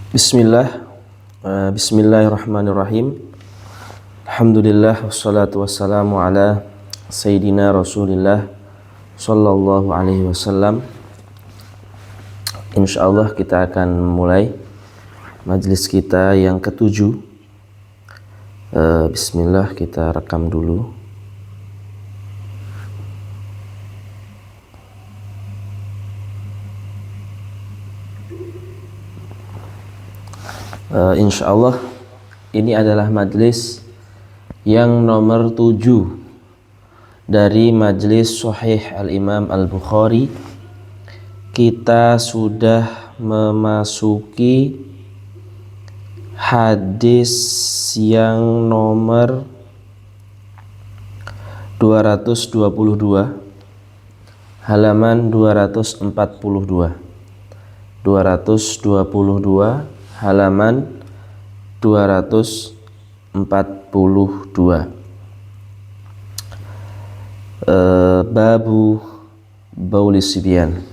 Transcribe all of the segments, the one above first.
Bismillahirrahmanirrahim. Alhamdulillah wassalatu wassalamu ala Sayyidina Rasulillah sallallahu alaihi wasallam. Insyaallah kita akan mulai majelis kita yang ketujuh. Bismillah, kita rekam dulu. Insyaallah ini adalah majelis yang nomor 7 dari majelis Sahih Al-Imam Al-Bukhari. Kita sudah memasuki hadis yang nomor 222, halaman 242 halaman 242. Babu Baulis Sibyan.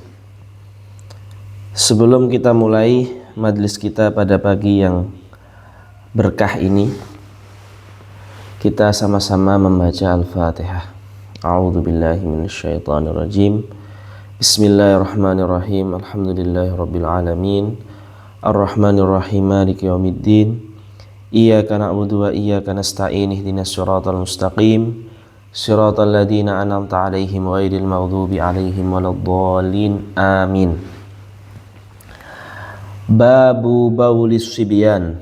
Sebelum kita mulai majelis kita pada pagi yang berkah ini, kita sama-sama membaca Al-Fatihah. A'udzubillahi minasyaitonirrajim. Bismillahirrahmanirrahim. Alhamdulillahirabbil alamin. Ar-Rahmanir-Rahim, Maliki yaumiddin. Iyyaka na'budu wa iyyaka nasta'in. Ihdinas siratal mustaqim. Siratal ladzina an'amta 'alaihim ghairil maghdubi 'alaihim waladdallin. Amin. Babu Baulis Sibyan.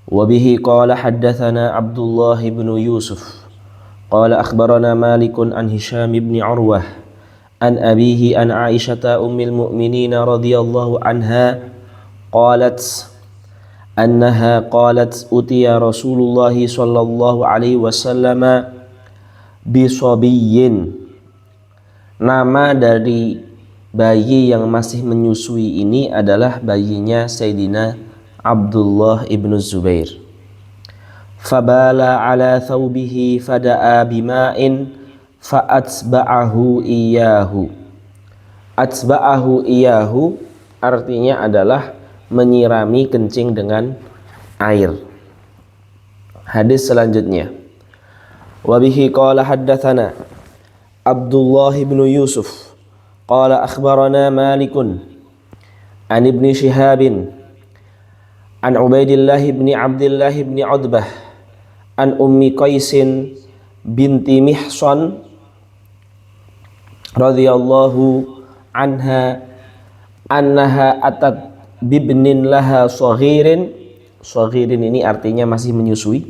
Wa bihi qala haddatsana Abdullah bin Yusuf qala akhbarana Malikun an Hisham bin Urwah an abihi an Aisyah ummul mu'minin radhiyallahu anha qalat annaha qalat utiya Rasulullah sallallahu alaihi wasallam bisabiyyin. Nama dari bayi yang masih menyusui ini adalah bayinya Sayyidina Abdullah ibn Zubair. Fabala ala thawbihi fada'a bima'in fa'atba'ahu iyahu. Atba'ahu iyahu artinya adalah menyirami kencing dengan air. Hadis selanjutnya. Wa bihi qala haddatsana Abdullah bin Yusuf qala akhbarana Malikun an Ibn Shihab an Ubaidillah bin Abdullah bin Utbah an Ummi Qais binti Mihsan radhiyallahu anha annaha atat bibnin laha saghirin. Saghirin ini artinya masih menyusui.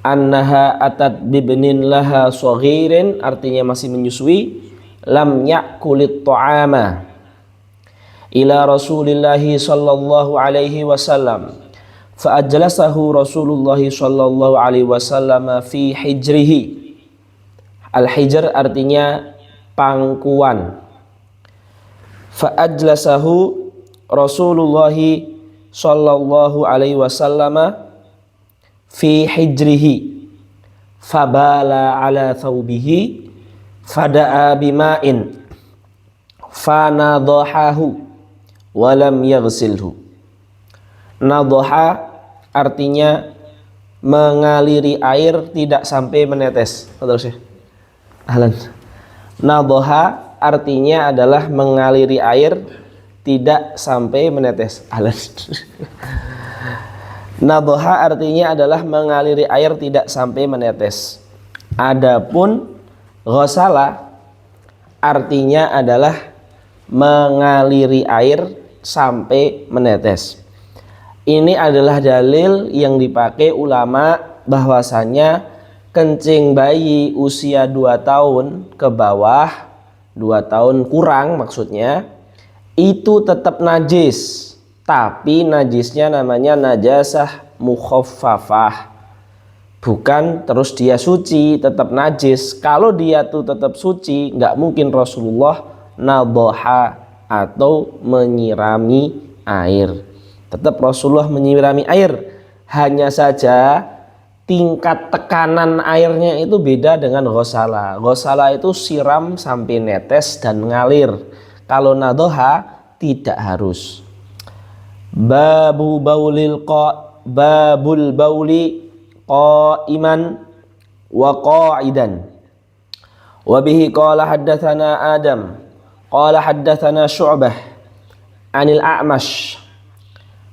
Annaha atat bibnin laha saghirin artinya masih menyusui. Lam ya'kulit ta'ama ila Rasulillahi sallallahu alaihi wasallam fa ajlasahu Rasulullah sallallahu alaihi wasallam fi hijrihi. Al-hijr artinya pangkuan. Fa ajlasahu Rasulullah sallallahu alaihi wasallam fi hijrihi fabala ala thawbihi fada'a bima'in fanadhahahu walam yaghsilhu. Nadhaha artinya mengaliri air tidak sampai menetes. Terus ya. Ahlan. Nadhaha artinya adalah mengaliri air tidak sampai menetes. Nadhaha artinya adalah mengaliri air tidak sampai menetes. Adapun ghasala artinya adalah mengaliri air sampai menetes. Ini adalah dalil yang dipakai ulama bahwasanya kencing bayi usia 2 tahun ke bawah, 2 tahun kurang maksudnya, itu tetap najis, tapi najisnya namanya najasah mukhaffafah, bukan terus dia suci, tetap najis. Kalau dia tuh tetap suci, nggak mungkin Rasulullah nadhaha atau menyirami air. Tetap Rasulullah menyirami air, hanya saja tingkat tekanan airnya itu beda dengan ghasala. Ghasala itu siram sampai netes dan ngalir. Kalau nadhaha tidak harus. babul bauli qa'iman wa qa'idan. Wa bihi qala haddatsana Adam qala haddatsana Syu'bah anil A'mash.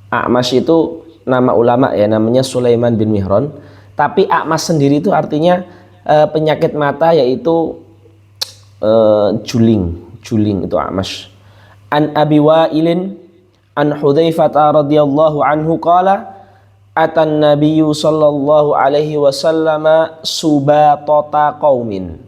A'mash itu nama ulama ya, namanya Sulaiman bin Mihran. Tapi A'mash sendiri itu artinya penyakit mata, yaitu juling itu A'mash. An Abi Wa'ilin an Hudzaifah radhiyallahu anhu qala atan nabiyyu sallallahu alaihi wasallam subatata qaumin.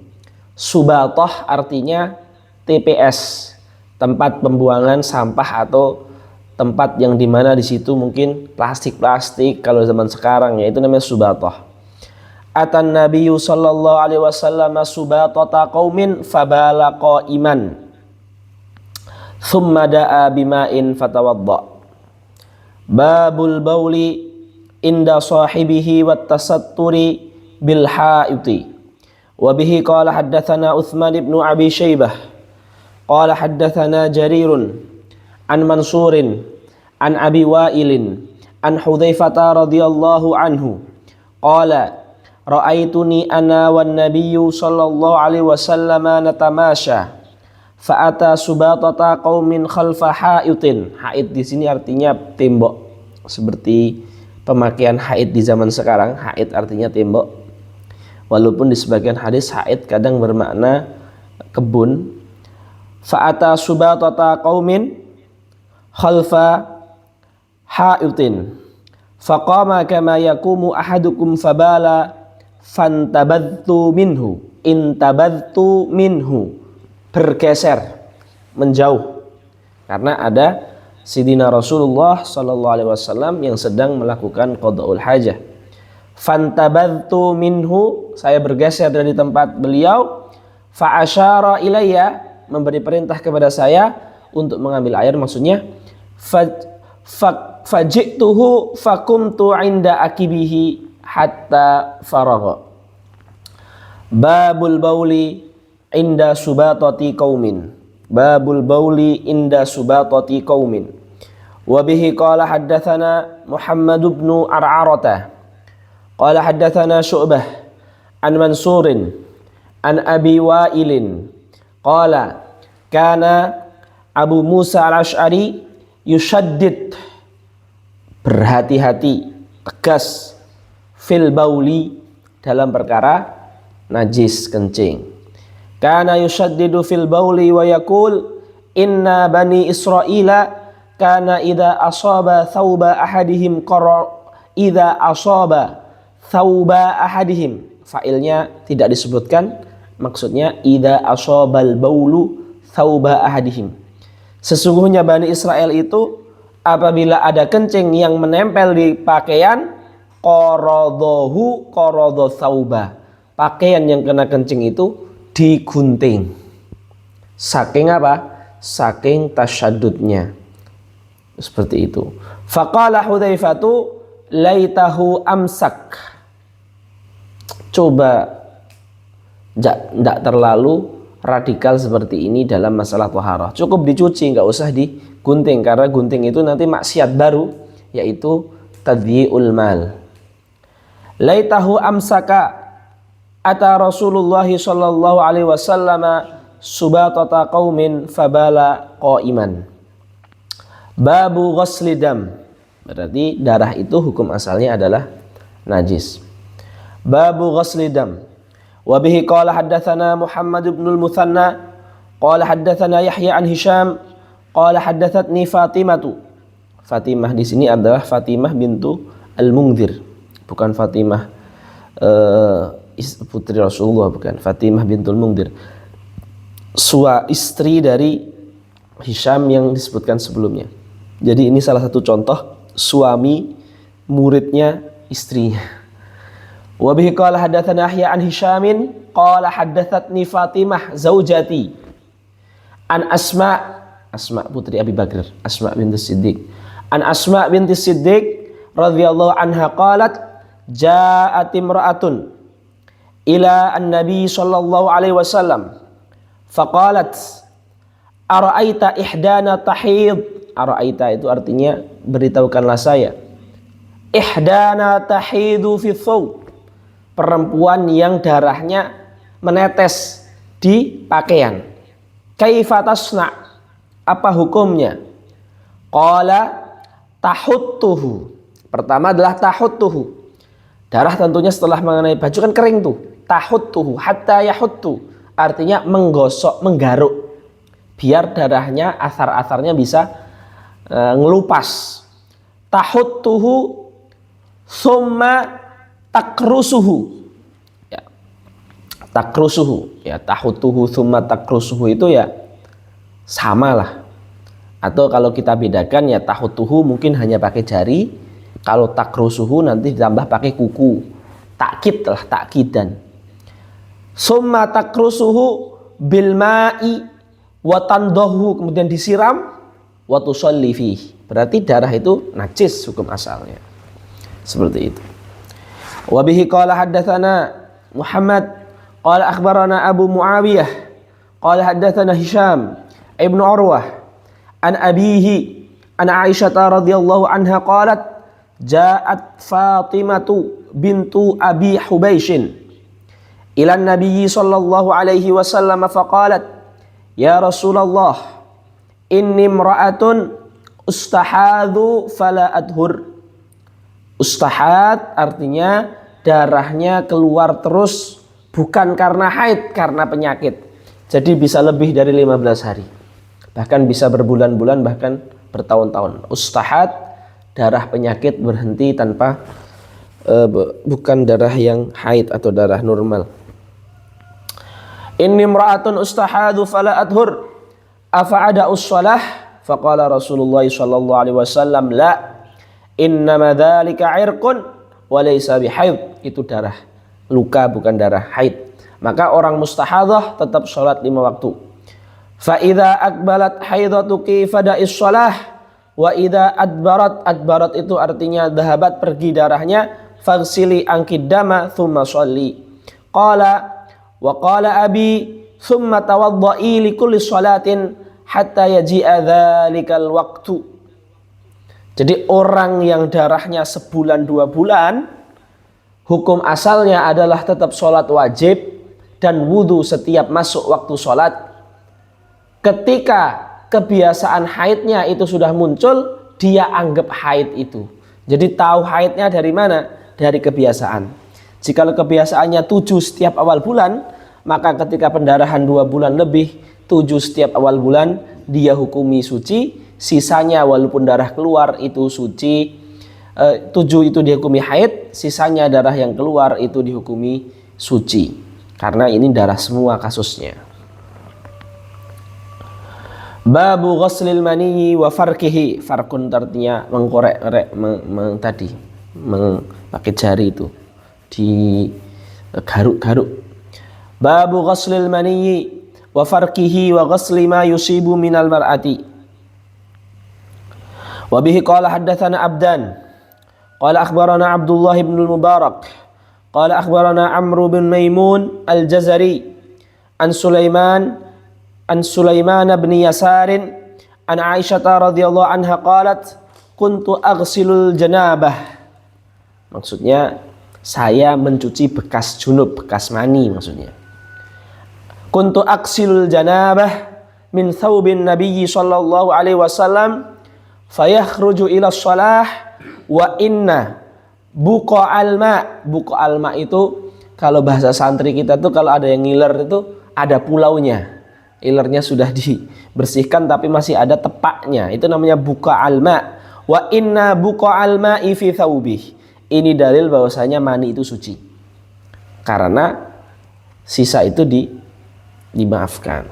Subatah artinya TPS, tempat pembuangan sampah atau tempat yang dimana di situ mungkin plastik kalau zaman sekarang, ya itu namanya subatah. Atan nabiyyu sallallahu alaihi wasallam subatata qaumin fabala qa'iman thumma da'a bima'in fatawadda. Babul bauli inda sahibihi wat tasatturi bil haiti. Wa bihi qala haddatsana Utsman ibn Abi Syaibah qala haddatsana Jarirun an Mansurin an Abi Wa'ilin an Hudzaifah radhiyallahu anhu qala ra'aituni ana wan nabiyyu sallallahu alaihi wasallam natamasha fa'ata subatata qaumin khalfa haitin. Haid di sini artinya tembok, seperti pemakaian haid di zaman sekarang. Haid artinya tembok, walaupun di sebagian hadis haid kadang bermakna kebun. Fa'ata subatata qaumin khalfa haitin faqama kama yakumu ahadukum fabala fantabadtu minhu intabadtu minhu, bergeser, menjauh, karena ada Sidina Rasulullah sallallahu alaihi wasallam yang sedang melakukan qada'ul hajah. Fantabadtu minhu, saya bergeser dari tempat beliau. Fa asyara ilayya, memberi perintah kepada saya untuk mengambil air, maksudnya fajituhu fakumtu inda akibihi hatta faragha. Babul bauli inda subatati qaumin. Babul bauli inda subatati qaumin. Wa bihi qala haddatsana Muhammad ibn Ar'arata qala haddatsana Syu'bah an Mansurin an Abi Wa'ilin qala kana Abu Musa al-Asy'ari yushaddid, berhati-hati, tegas, fil bauli, dalam perkara najis kencing. Kana yushaddidu fil bauli wa yaqul inna bani Israila kana idza asaba thawba ahadihim idza asaba thawba ahadihim. Fa'ilnya tidak disebutkan, maksudnya idza asabal baulu thawba ahadihim. Sesungguhnya Bani Israel itu apabila ada kencing yang menempel di pakaian, qaradhahu qaradha thawba, pakaian yang kena kencing itu digunting. Saking apa? Saking tasyadudnya. Seperti itu. Faqala Hudzaifatu laitahu amsak. Coba tidak terlalu radikal seperti ini dalam masalah thaharah. Cukup dicuci, nggak usah digunting, karena gunting itu nanti maksiat baru, yaitu tadyi'ul mal. Laitahu amsaka ata Rasulullah sallallahu alaihi wasallam subatata qaumin fabala qa'iman. Babu ghusli dam, berarti darah itu hukum asalnya adalah najis. Babu ghusli dam. Wa bihi qala haddatsana Muhammad ibn al-Muthanna qala haddatsana Yahya an Hisham qala haddatsatni Fatimatu. Fatimah di sini adalah Fatimah bintu Al-Mungdzir, bukan Fatimah putri Rasulullah, bukan. Fatimah bintul Mungdzir, istri dari Hisham yang disebutkan sebelumnya. Jadi ini salah satu contoh suami muridnya istrinya. Wa bihi qala haddatsana Yahya an Hishamin qala haddatsatni Fatimah zaujati an Asma putri Abi Bakar, Asma binti Siddiq, an Asma binti Siddiq radhiyallahu anha qalat ja'at imra'atun ila an-nabi sallallahu alaihi wasallam faqalat ara'aita ihdana tahid ara'aita itu artinya beritahukanlah saya. Ihdana tahidu fi thawb, perempuan yang darahnya menetes di pakaian. Kaifa tasna, apa hukumnya? Qala tahuttuhu. Pertama adalah tahuttuhu. Darah tentunya setelah mengenai baju kan kering tuh. Tahuttuhu hatta yahuttu, artinya menggosok, menggaruk, biar darahnya asar-asarnya bisa ngelupas. Tahuttuhu summa takrusuhu. Ya. Takrusuhu, ya tahuttuhu summa takrusuhu itu ya sama lah. Atau kalau kita bedakan ya tahuttuhu mungkin hanya pakai jari, kalau takrusuhu nanti ditambah pakai kuku. Takkid lah, takkidan. Summa takrusuhu bil ma'i wa tandahu, kemudian disiram wa tusalli fihi. Berarti darah itu najis hukum asalnya. Seperti itu. Wa bihi qala haddatsana Muhammad qala akhbarana Abu Muawiyah qala haddatsana Hisham ibnu Urwah an abihi an Aisyah radhiyallahu anha qalat ja'at Fatimatu bintu Abi Hubaishin ila Nabi sallallahu alaihi wasallam faqalat ya Rasulullah inni imra'atun ustahadhu fala adhur. Ustahad artinya darahnya keluar terus, bukan karena haid, karena penyakit. Jadi bisa lebih dari 15 hari, bahkan bisa berbulan-bulan, bahkan bertahun-tahun. Ustahad darah penyakit berhenti tanpa bukan darah yang haid atau darah normal. Inni imra'atun ustahadu fala adhur afa'ada us-shalah faqala Rasulullah sallallahu alaihi wasallam la innama dzalika 'irqun wa laysa bihaid. Itu darah luka bukan darah haid. Maka orang mustahadah tetap sholat 5 waktu. Fa idza aqbalat haidatuki fada'is shalah wa idza adbarat itu artinya dhahabat, pergi darahnya, faghsili anki dama thumma sholli. Qala wa qala abi thumma tawadda'i li kulli sholatin hatta yaji'a dzalikal waqtu. Jadi orang yang darahnya sebulan 2 bulan, hukum asalnya adalah tetap sholat wajib dan wudhu setiap masuk waktu sholat. Ketika kebiasaan haidnya itu sudah muncul, dia anggap haid itu. Jadi tahu haidnya dari mana? Dari kebiasaan. Jika kebiasaannya 7 setiap awal bulan, maka ketika pendarahan 2 bulan lebih, 7 setiap awal bulan, dia hukumi suci. Sisanya walaupun darah keluar itu suci, 7 itu dihukumi haid, sisanya darah yang keluar itu dihukumi suci. Karena ini darah semua kasusnya. Babu ghuslil maniyyi wa farkihi. Farkun artinya mengkorek tadi, pakai jari itu, digaruk-garuk. Babu ghuslil maniyyi wa farkihi wa ghusli ma yusibu minal mar'ati. Wa bihi qala haddatsana Abdan qala akhbarana Abdullah ibn al-Mubarak qala akhbarana Amr bin Maimun al-Jazari an Sulaiman bin Yasarin an Aisyah radhiyallahu anha qalat kuntu aghsilul janabah. Maksudnya saya mencuci bekas junub, bekas mani maksudnya. Kuntu aghsilul janabah min thawbin nabiyyi sallallahu alaihi wasallam fayakhruju ila shalah wa inna buqa alma. Buqa alma itu kalau bahasa santri kita tuh kalau ada yang ngiler itu ada pulaunya. Ilernya sudah dibersihkan tapi masih ada tepaknya. Itu namanya buqa alma. Wa inna buqa alma fi thawbih. Ini dalil bahwasanya mani itu suci. Karena sisa itu dimaafkan.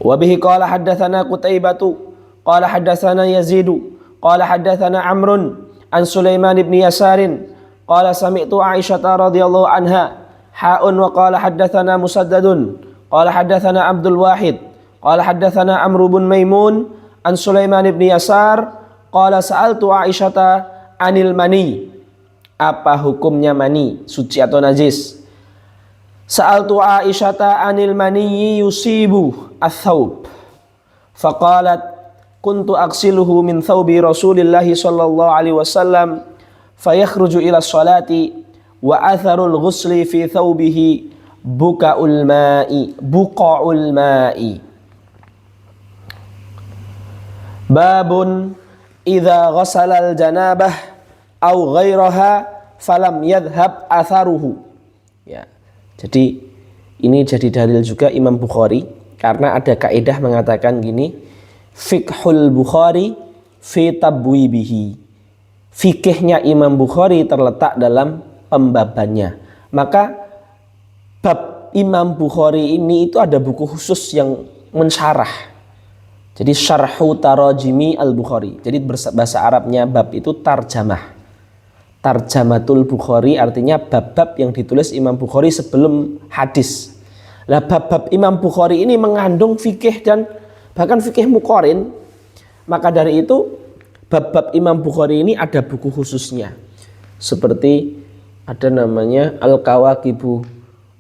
Wa bihi qala haddatsana Qutaibatu qala haddatsana Yazidu qala haddatsana Amrun an Sulaiman bin Yasarin qala sami'tu Aisyah radhiyallahu anha ha'un wa qala haddatsana Musaddadun qala haddatsana Abdul Wahid qala haddatsana Amr bin Maimun an Sulaiman bin Yasar qala sa'altu Aisyah anil mani. Apa hukumnya mani, suci atau najis? Sa'altu Aisyah anil mani yusibu ath-thawb faqalat kuntu aghsiluhu min thawbi Rasulillah sallallahu alaihi wasallam fayakhruju ila sholati wa atharul ghusli fi thawbihi buqa'ul ma'i. Babun idza ghasala al-janabah aw ghairaha falam yadhhab atharuhu. Ya. Jadi ini jadi dalil juga Imam Bukhari karena ada kaidah mengatakan gini, fiqhul Bukhari fi tabwibihi. Fikihnya Imam Bukhari terletak dalam pembabannya. Maka bab Imam Bukhari ini itu ada buku khusus yang mensyarah. Jadi syarhu tarajimi al-Bukhari. Jadi bahasa Arabnya bab itu tarjamah. Tarjamatul Bukhari artinya bab-bab yang ditulis Imam Bukhari sebelum hadis. Nah, bab-bab Imam Bukhari ini mengandung fikih dan bahkan fikih muqarin. Maka dari itu bab-bab Imam Bukhari ini ada buku khususnya. Seperti ada namanya Al-Kawakibu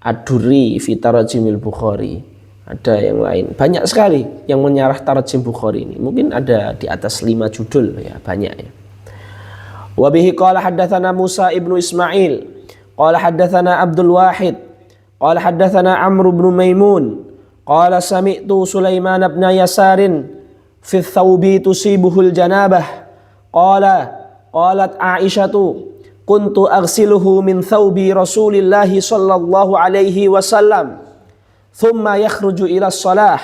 Ad-Durri fi Tarajimil Bukhari. Ada yang lain, banyak sekali yang menyarah tarjim Bukhari ini. Mungkin ada di atas 5 judul ya, banyak ya. Wa bihi qala haddatsana Musa ibnu Ismail qala haddatsana Abdul Wahid qala haddatsana Amr ibn Maimun qala sami'tu Sulaiman ibn Yasarin fi thawbi tusibuhul janabah qalat Aisyatu kuntu aghsiluhu min thawbi Rasulillah sallallahu alaihi wasallam thumma yakhruju ila shalah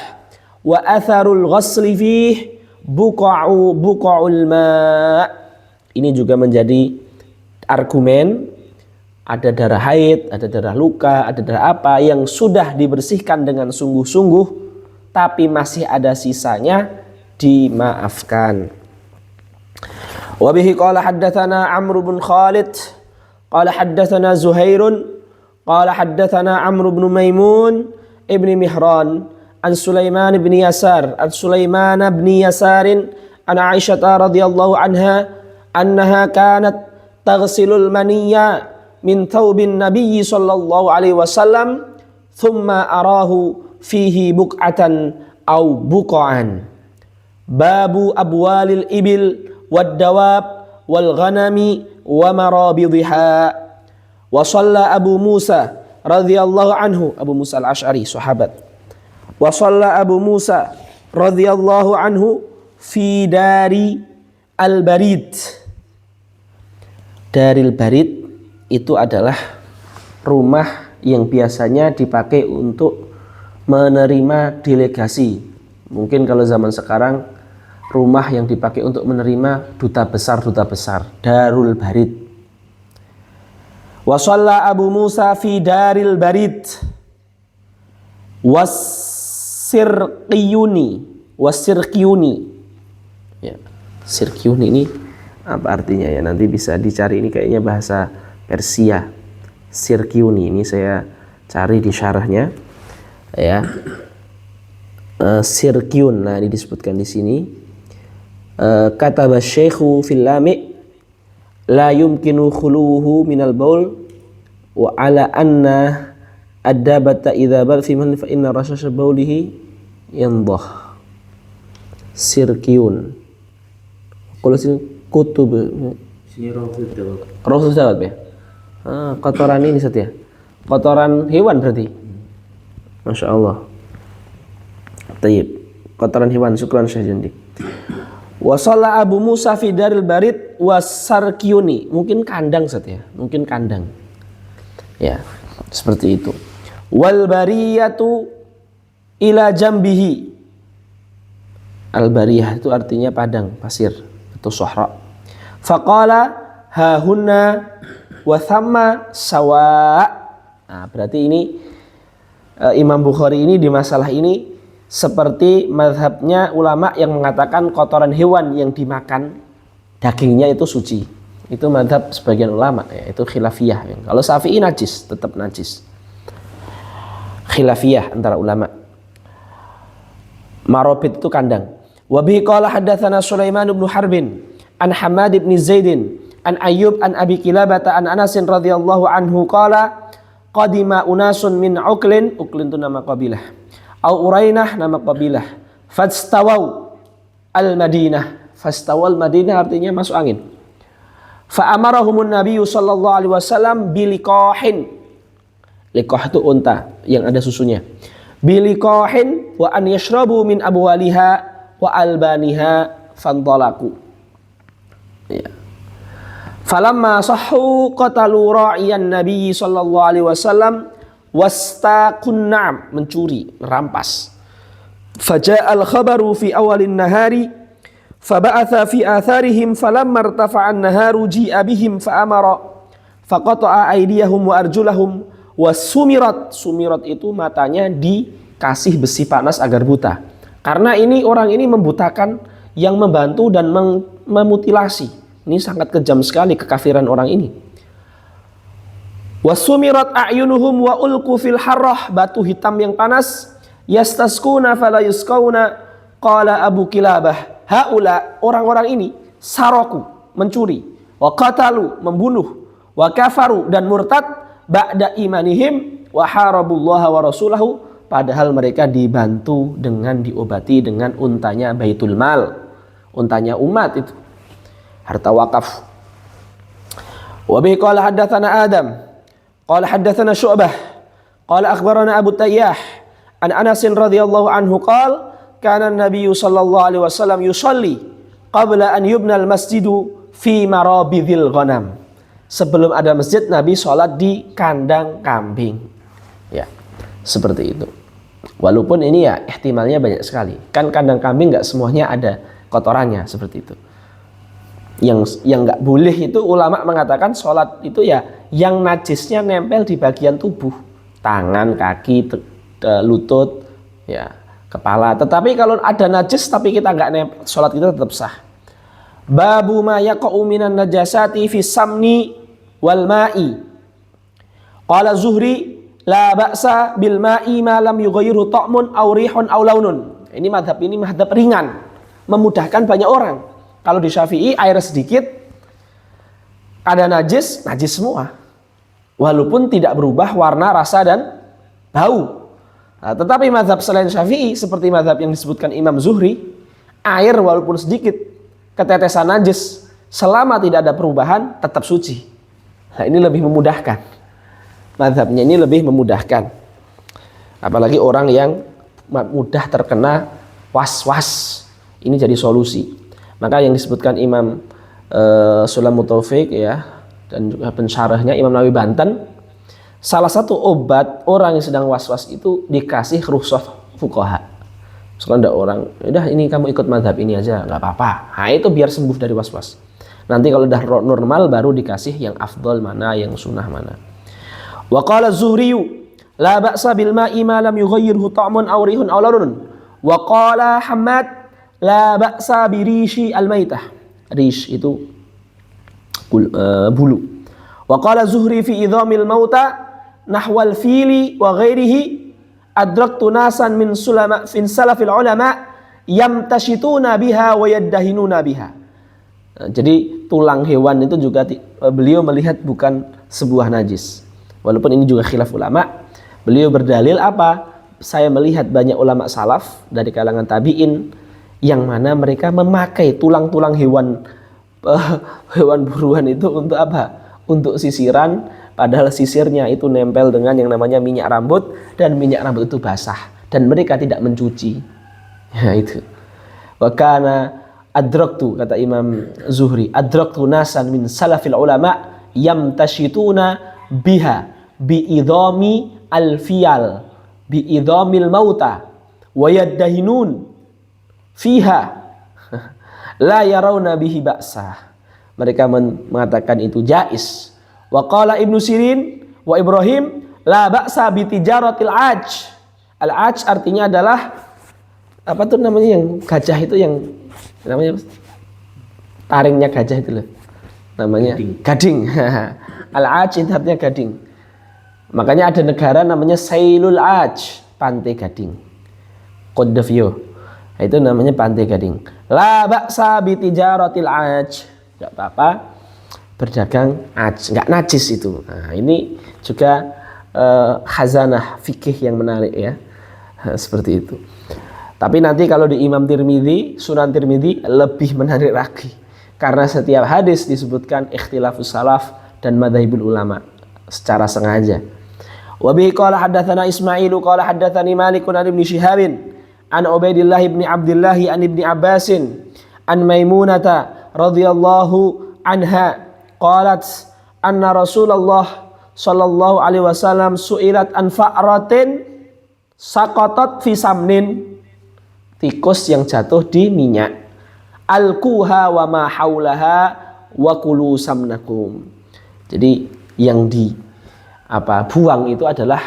wa atharul ghasli fih buqa'ul ma'. Ini juga menjadi argumen ada darah haid, ada darah luka, ada darah apa yang sudah dibersihkan dengan sungguh-sungguh tapi masih ada sisanya, dimaafkan. Wa bihi qala haddatsana Amr bin Khalid qala haddatsana Zuhairun qala haddatsana Amr bin Maimun ibni Mihran an Sulaiman bin Yasar an Sulaiman bin Yasarin an Aisyah radhiyallahu anha annaha kanat taghsilul maniyya min thawbin nabiyyi sallallahu alaihi wasallam thumma arahu fihi buq'atan aw buq'an. Babu abwalil ibil wad dawab wal ghanami wa marabidha. Wa shalla Abu Musa radhiyallahu anhu, Abu Musa al-Asy'ari sahabat. Wa shalla Abu Musa radhiyallahu anhu fi dari al-barid. Daril barid itu adalah rumah yang biasanya dipakai untuk menerima delegasi. Mungkin kalau zaman sekarang rumah yang dipakai untuk menerima duta besar Darul Barid. Wa shalla Abu Musa fi daril barid wasirqiyuni. Ya, sirqiyuni ini apa artinya ya? Nanti bisa dicari, ini kayaknya bahasa Persia. Sirqiyuni ini saya cari di syarahnya ya. Sirqiyun, nah ini disebutkan di sini. Kataba Syekhu fil Lami' la yumkinu khuluhu minal baul wa ala anna ad-dabata idza bal fi man fa inna rasasha baulihi yandah. Sirqiyun. Kalau sini kutub sini Rasul Dawud ya. Kotoran ini saja. Kotoran hewan berarti. Masya Allah. Tayyib. Kotoran hewan, syukran Syekh Jandi. Wa shalla Abu Musa fi daril barid wasarqiyuni. Mungkin kandang saja, mungkin kandang. Ya, seperti itu. Wal bariyatu ila jambihi. Al bariyah itu artinya padang pasir atau sahra. Faqala ha hunna wa thamma sawa. Nah, berarti ini Imam Bukhari ini di masalah ini seperti mazhabnya ulama yang mengatakan kotoran hewan yang dimakan dagingnya itu suci. Itu mazhab sebagian ulama, yaitu khilafiyah. Kalau Syafi'i najis, tetap najis. Khilafiyah antara ulama. Marabid itu kandang. Wa bihi qala haddatsana Sulaiman bin Harbin an Hamad bin Zaidin an Ayyub an Abi Kilabata an Anas radhiyallahu anhu qala qadima unasun min Uklin itu nama kabilah. Au Urainah nama kabilah. Fastawau al-Madinah. Fastawal Madinah artinya masuk angin. Fa amarahumun Nabi sallallahu alaihi wasallam biliqahin. Liqah itu unta yang ada susunya. Biliqahin wa an yashrabu min abwaliha wa albaniha fantalaku. Ya. Falamma sahhu qatalu ra'iyan Nabi sallallahu alaihi wasallam wastaqun na'am, mencuri, merampas. Faja'al khabaru fi awalin nahari faba'atha fi atharihim falamma irtafa'an naharu ji'a bihim fa'amara faqata'a aydiyahum wa arjulahum wasumirat. Sumirat itu matanya dikasih besi panas agar buta. Karena ini orang ini membutakan yang membantu dan memutilasi. Ini sangat kejam sekali kekafiran orang ini. Wasumirat a'yunuhum wa ulqu fil harrah, batu hitam yang panas. Yastaskuna fala yusqauna. Qala Abu Kilabah, haula, orang-orang ini saraku, mencuri, wa qatalu, membunuh, wa kafaru, dan murtad, ba'da imanihim wa harabullaha wa rasulahu, padahal mereka dibantu dengan diobati dengan untanya Baitul Mal, untanya umat itu, harta wakaf. Wa bi qala haddatsana Adam qala haddatsana Syu'bah qala akhbarana Abu Tayyah an Anas radhiyallahu anhu qala kana an-nabiy sallallahu alaihi wasallam yusalli qabla an yubna al-masjidu fi marabidil ghanam. Sebelum ada masjid, Nabi sholat di kandang kambing. Ya, seperti itu. Walaupun ini ya ihtimalnya banyak sekali. Kan kandang kambing nggak semuanya ada kotorannya seperti itu. Yang nggak boleh itu ulama mengatakan sholat itu ya yang najisnya nempel di bagian tubuh, tangan, kaki, lutut, ya, kepala. Tetapi kalau ada najis tapi kita nggak nempel, sholat kita tetap sah. Babu ma yaqa'u minan najasati fi samni wal ma'i. Qala Zuhri la ba'sa bil ma'i ma lam yughayyiru ta'mun aw rihun aw launun. Ini madhab ringan, memudahkan banyak orang. Kalau di Syafi'i air sedikit ada najis semua. Walaupun tidak berubah warna, rasa dan bau. Nah, tetapi madhab selain Syafi'i seperti madhab yang disebutkan Imam Zuhri, air walaupun sedikit ketetesan najis selama tidak ada perubahan tetap suci. Nah, ini lebih memudahkan. Mazhabnya ini lebih memudahkan. Apalagi orang yang mudah terkena was-was. Ini jadi solusi. Maka yang disebutkan Imam Sulamut Taufik ya, dan juga pensyarahnya Imam Nawawi Banten, salah satu obat orang yang sedang was-was itu dikasih rukhsah fuqaha. Sekarang ada orang, udah ini kamu ikut mazhab ini aja, nggak apa-apa. Nah itu biar sembuh dari was-was. Nanti kalau udah normal baru dikasih yang afdal mana, yang sunnah mana. Wa qala Zuhri la ba'sa bil ma'i ma lam yughayyirhu ta'mun aw rihun aw launun. Wa qala Hammad la ba'sa bi rishi al maitah. Rish itu bulu. Wa qala Zuhri fi idhamil mauta nahwal fili wa ghairihi adraktu nasan min salafil ulama yamtashituna biha wa yaddahinuna biha. Jadi tulang hewan itu juga beliau melihat bukan sebuah najis. Walaupun ini juga khilaf ulama, beliau berdalil apa? Saya melihat banyak ulama salaf dari kalangan tabi'in yang mana mereka memakai tulang-tulang hewan buruan itu untuk apa? Untuk sisiran, padahal sisirnya itu nempel dengan yang namanya minyak rambut, dan minyak rambut itu basah dan mereka tidak mencuci. Ya itu. Wa kana adraktu, kata Imam Zuhri, adraktu nasan min salafil ulama yamtashituna biha biidhami al-fiyal biidhamil mauta wa yaddahinun fiha la yarawna bihi ba'sa. Mereka mengatakan itu jais. Wa qala Ibnu Sirin wa Ibrahim la ba'sa bi tijaratil aj. Al-aj artinya adalah apa tuh namanya yang gajah itu, yang namanya taringnya gajah itu loh. Namanya gading. Al-aj itu artinya gading. Makanya ada negara namanya Sailul Aj, Pantai Gading. Côte d'Ivoire. Itu namanya Pantai Gading. La ba'sa bi tijaratil aj. Enggak apa-apa berdagang aj, enggak najis itu. Nah, ini juga khazanah fikih yang menarik ya. Seperti itu. Tapi nanti kalau di Imam Tirmidzi, Sunan Tirmidzi lebih menarik lagi. Karena setiap hadis disebutkan ikhtilafus salaf dan madzhabul ulama secara sengaja. Wa bihi qala haddatsana Ismailu qala haddatsani Malik an Ibnu Syihab an Ubaidillah ibn Abdullah an Ibni Abbas an Maimunata radhiyallahu anha qalat anna Rasulullah sallallahu alaihi wasallam su'ilat an fa'ratin saqatat fi samnin, tikus yang jatuh di minyak, alquha wa ma haulaha wa kulu samnakum. Jadi yang buang itu adalah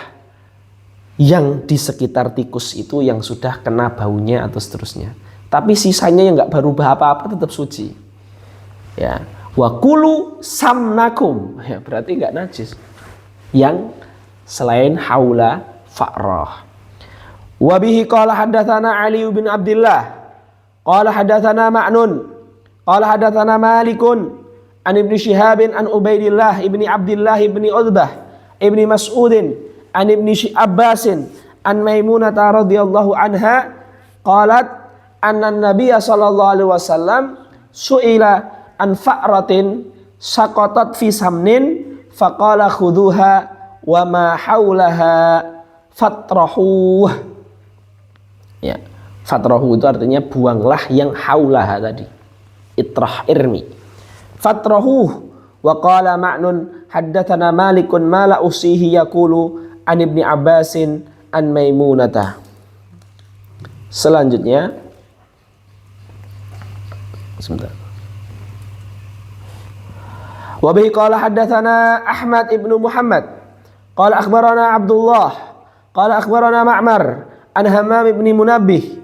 yang di sekitar tikus itu yang sudah kena baunya atau seterusnya. Tapi sisanya yang nggak berubah apa-apa tetap suci. Ya, wa kulu samnakum. Ya, berarti nggak najis. Yang selain haula fa'rah. Wa bihi qala haddatsana Ali bin Abdullah qala haddatsana Ma'nun qala haddatsana Malikun an Ibnu Syihab an Ubaidillah ibni Abdullah ibni Utbah ibni Mas'udin an Ibni Abbasin an Maimunah radhiyallahu anha qalat anna Nabiy sallallahu alaihi wasallam su'ila an fa'ratin saqatat fi samnin faqala khudhuha wa ma haulaha fatrahuh. Ya, fatrahu itu artinya buanglah yang haulaha tadi. Itrah irmi. Fatrahuh wa qala Ma'nun haddatsana Malikun ma la usihi yaqulu an Ibni Abbasin an Maimunata. Selanjutnya sebentar. Wa bihi qala haddatsana Ahmad ibnu Muhammad qala akhbarana Abdullah qala akhbarana Ma'mar an Hammam ibn Munabbih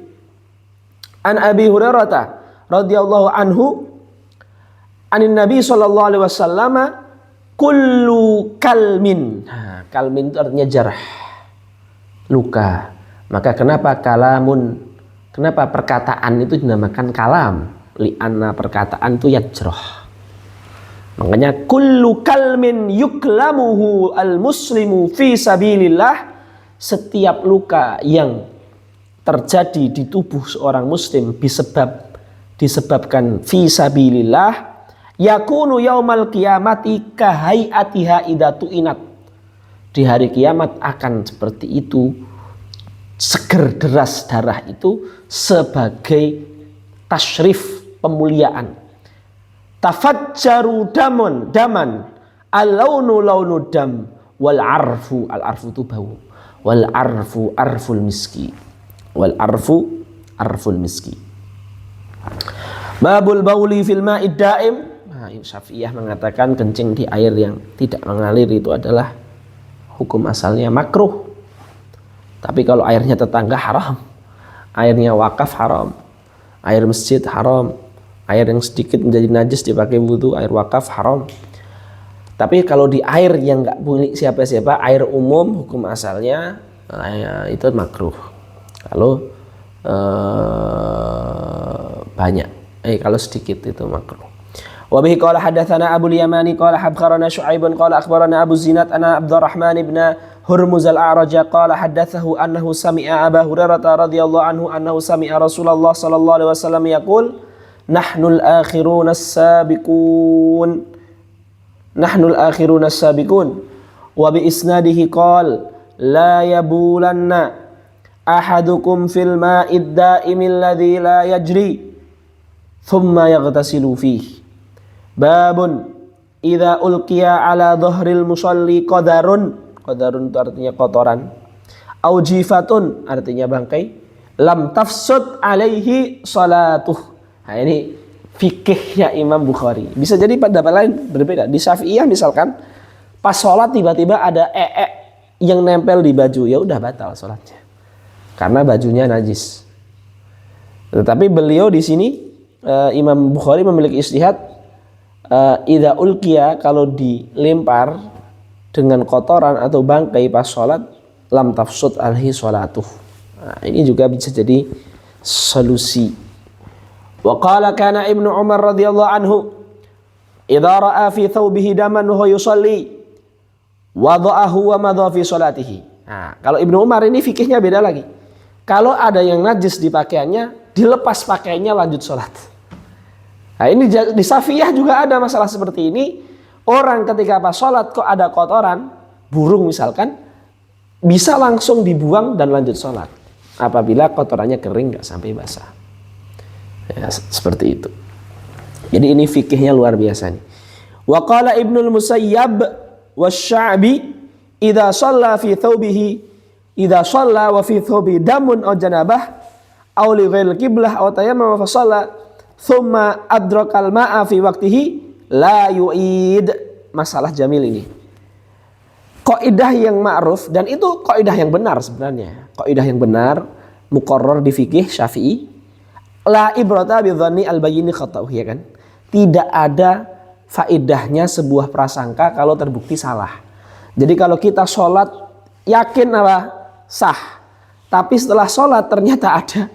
an Abi Hurairah radhiyallahu anhu anin Nabi sallallahu alaihi wasallam kullu kalmin. Kalmin itu artinya jarah, luka. Maka kenapa perkataan itu dinamakan kalam? Li'anna perkataan itu yajrah. Makanya kullu kalmin yuklamuhu al-muslimu fi sabilillah, setiap luka yang terjadi di tubuh seorang muslim disebabkan fi sabilillah, yakunu yaumal qiyamati kahai'atiha idatu inat. Di hari kiamat akan seperti itu, seger deras darah itu sebagai tasyrif, pemuliaan. Tafajjaru daman al-launu launu dam wal arfu, al-arfu itu bau, wal arfu arful miski, wal arfu arful miski. Babul bauli fil ma'id daim. Syafi'iyah mengatakan kencing di air yang tidak mengalir itu adalah hukum asalnya makruh. Tapi kalau airnya tetangga haram, airnya wakaf haram, air masjid haram, air yang sedikit menjadi najis dipakai wudu, air wakaf haram. Tapi kalau di air yang nggak punya siapa-siapa, air umum hukum asalnya itu makruh. Kalau banyak, kalau sedikit itu makruh. Wa bihi qala hadatsana Abu Yamani qala akhbarana Syu'aib qala akhbarana Abu Zinad ana Abdurrahman ibn Hurmuz al-A'raj qala hadatsahu annahu sami'a Abu Hurairah radhiyallahu anhu annahu sami'a Rasulullah sallallahu alaihi wasallam yaqul nahnul akhirun as-sabiqun, nahnul akhirun as-sabiqun. Wa bi isnadihi qala la yabulanna ahadukum fil ma'id da'imil ladzi la yajri thumma yaghtasilu fihi. Babun idza ulqiya ala dhahril musalli qadarun, qadarun itu artinya kotoran, au jifatun artinya bangkai, lam tafsud alaihi salatuh. Nah, ini fikihnya Imam Bukhari. Bisa jadi pada lain berbeda. Di Syafi'iyah misalkan pas sholat tiba-tiba ada yang nempel di baju, ya udah batal sholatnya karena bajunya najis. Tetapi beliau di sini Imam Bukhari memiliki ijtihad, idza ulqiya, kalau dilempar dengan kotoran atau bangkai pas sholat, lam tafsud alaihi sholatuh. Nah, ini juga bisa jadi solusi. Wa qala kana Ibnu Umar radhiyallahu anhu idza ra'a fi thawbihi daman wa yusalli wada'ahu wa madha fi sholatihi. Nah, kalau Ibnu Umar ini fikihnya beda lagi. Kalau ada yang najis di pakaiannya, dilepas pakaiannya lanjut sholat. Nah, ini di Safiyah juga ada masalah seperti ini. Orang ketika pas sholat kok ada kotoran, burung misalkan, bisa langsung dibuang dan lanjut sholat. Apabila kotorannya kering, nggak sampai basah. Ya, seperti itu. Jadi ini fikihnya luar biasa nih. Wa qala Ibnul Musayyab wasy'abi idza shalla fi thawbihi idza shalla wa fi thawbi damun aw janabah aw li ghairil qiblah aw tayammama fa shalla thumma adrakal ma'a fi waqtihi la yu'id. Masalah jamil ini. Kaidah yang ma'ruf, dan itu kaidah yang benar sebenarnya. Kaidah yang benar muqarrar di fikih Syafi'i. La ibrata bi dhanni al-bayyin khata'uh, ya kan? Tidak ada faedahnya sebuah prasangka kalau terbukti salah. Jadi kalau kita sholat yakin apa? Sah. Tapi setelah sholat ternyata ada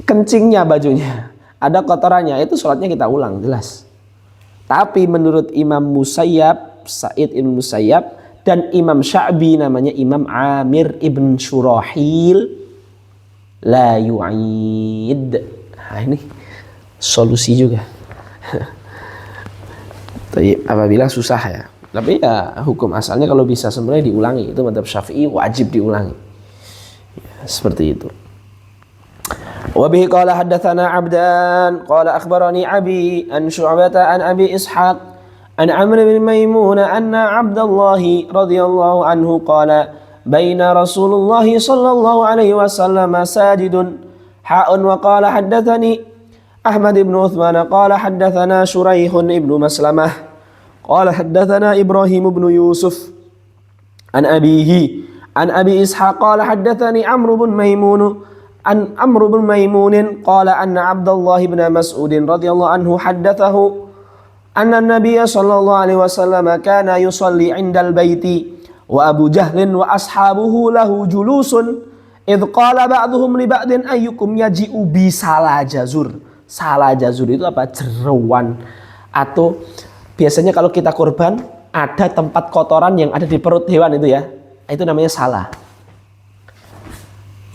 kencingnya bajunya, ada kotorannya, itu sholatnya kita ulang jelas. Tapi menurut Imam Musayyab, Sa'id ibn Musayyab, dan Imam Sya'bi namanya Imam Amir ibn Shurahil, la yu'id. Nah, ini solusi juga. Apabila susah ya. Tapi ya hukum asalnya kalau bisa sebenarnya diulangi. Itu madzhab Syafi'i wajib diulangi. Ya, seperti itu. Wa bihi qala haddatsana Abdan qala akhbarani Abi an Syu'bata an Abi Ishaq an Amr bin Maimunah anna Abdullah radhiyallahu anhu qala baina Rasulullah sallallahu alaihi wasallam sajidun ha'un wa qala haddatsani Ahmad ibn Uthman qala haddatsana Shuraih ibn Maslamah qala haddatsana Ibrahim ibn Yusuf an abihi an Abi Ishaq qala haddatsani Amr bin Maimun an Amr bin Maimun qala anna Abdullah bin Mas'ud radhiyallahu anhu haddathahu anna an-nabiy sallallahu alaihi wasallam kana yusalli 'indal baiti wa Abu Jahlin wa ashabuhu lahu julusun idh qala ba'dhum li ba'din ayyukum yaji'u bi salajazur. Salajazur itu apa? Jeroan. Atau biasanya kalau kita kurban ada tempat kotoran yang ada di perut hewan itu ya. Itu namanya salah.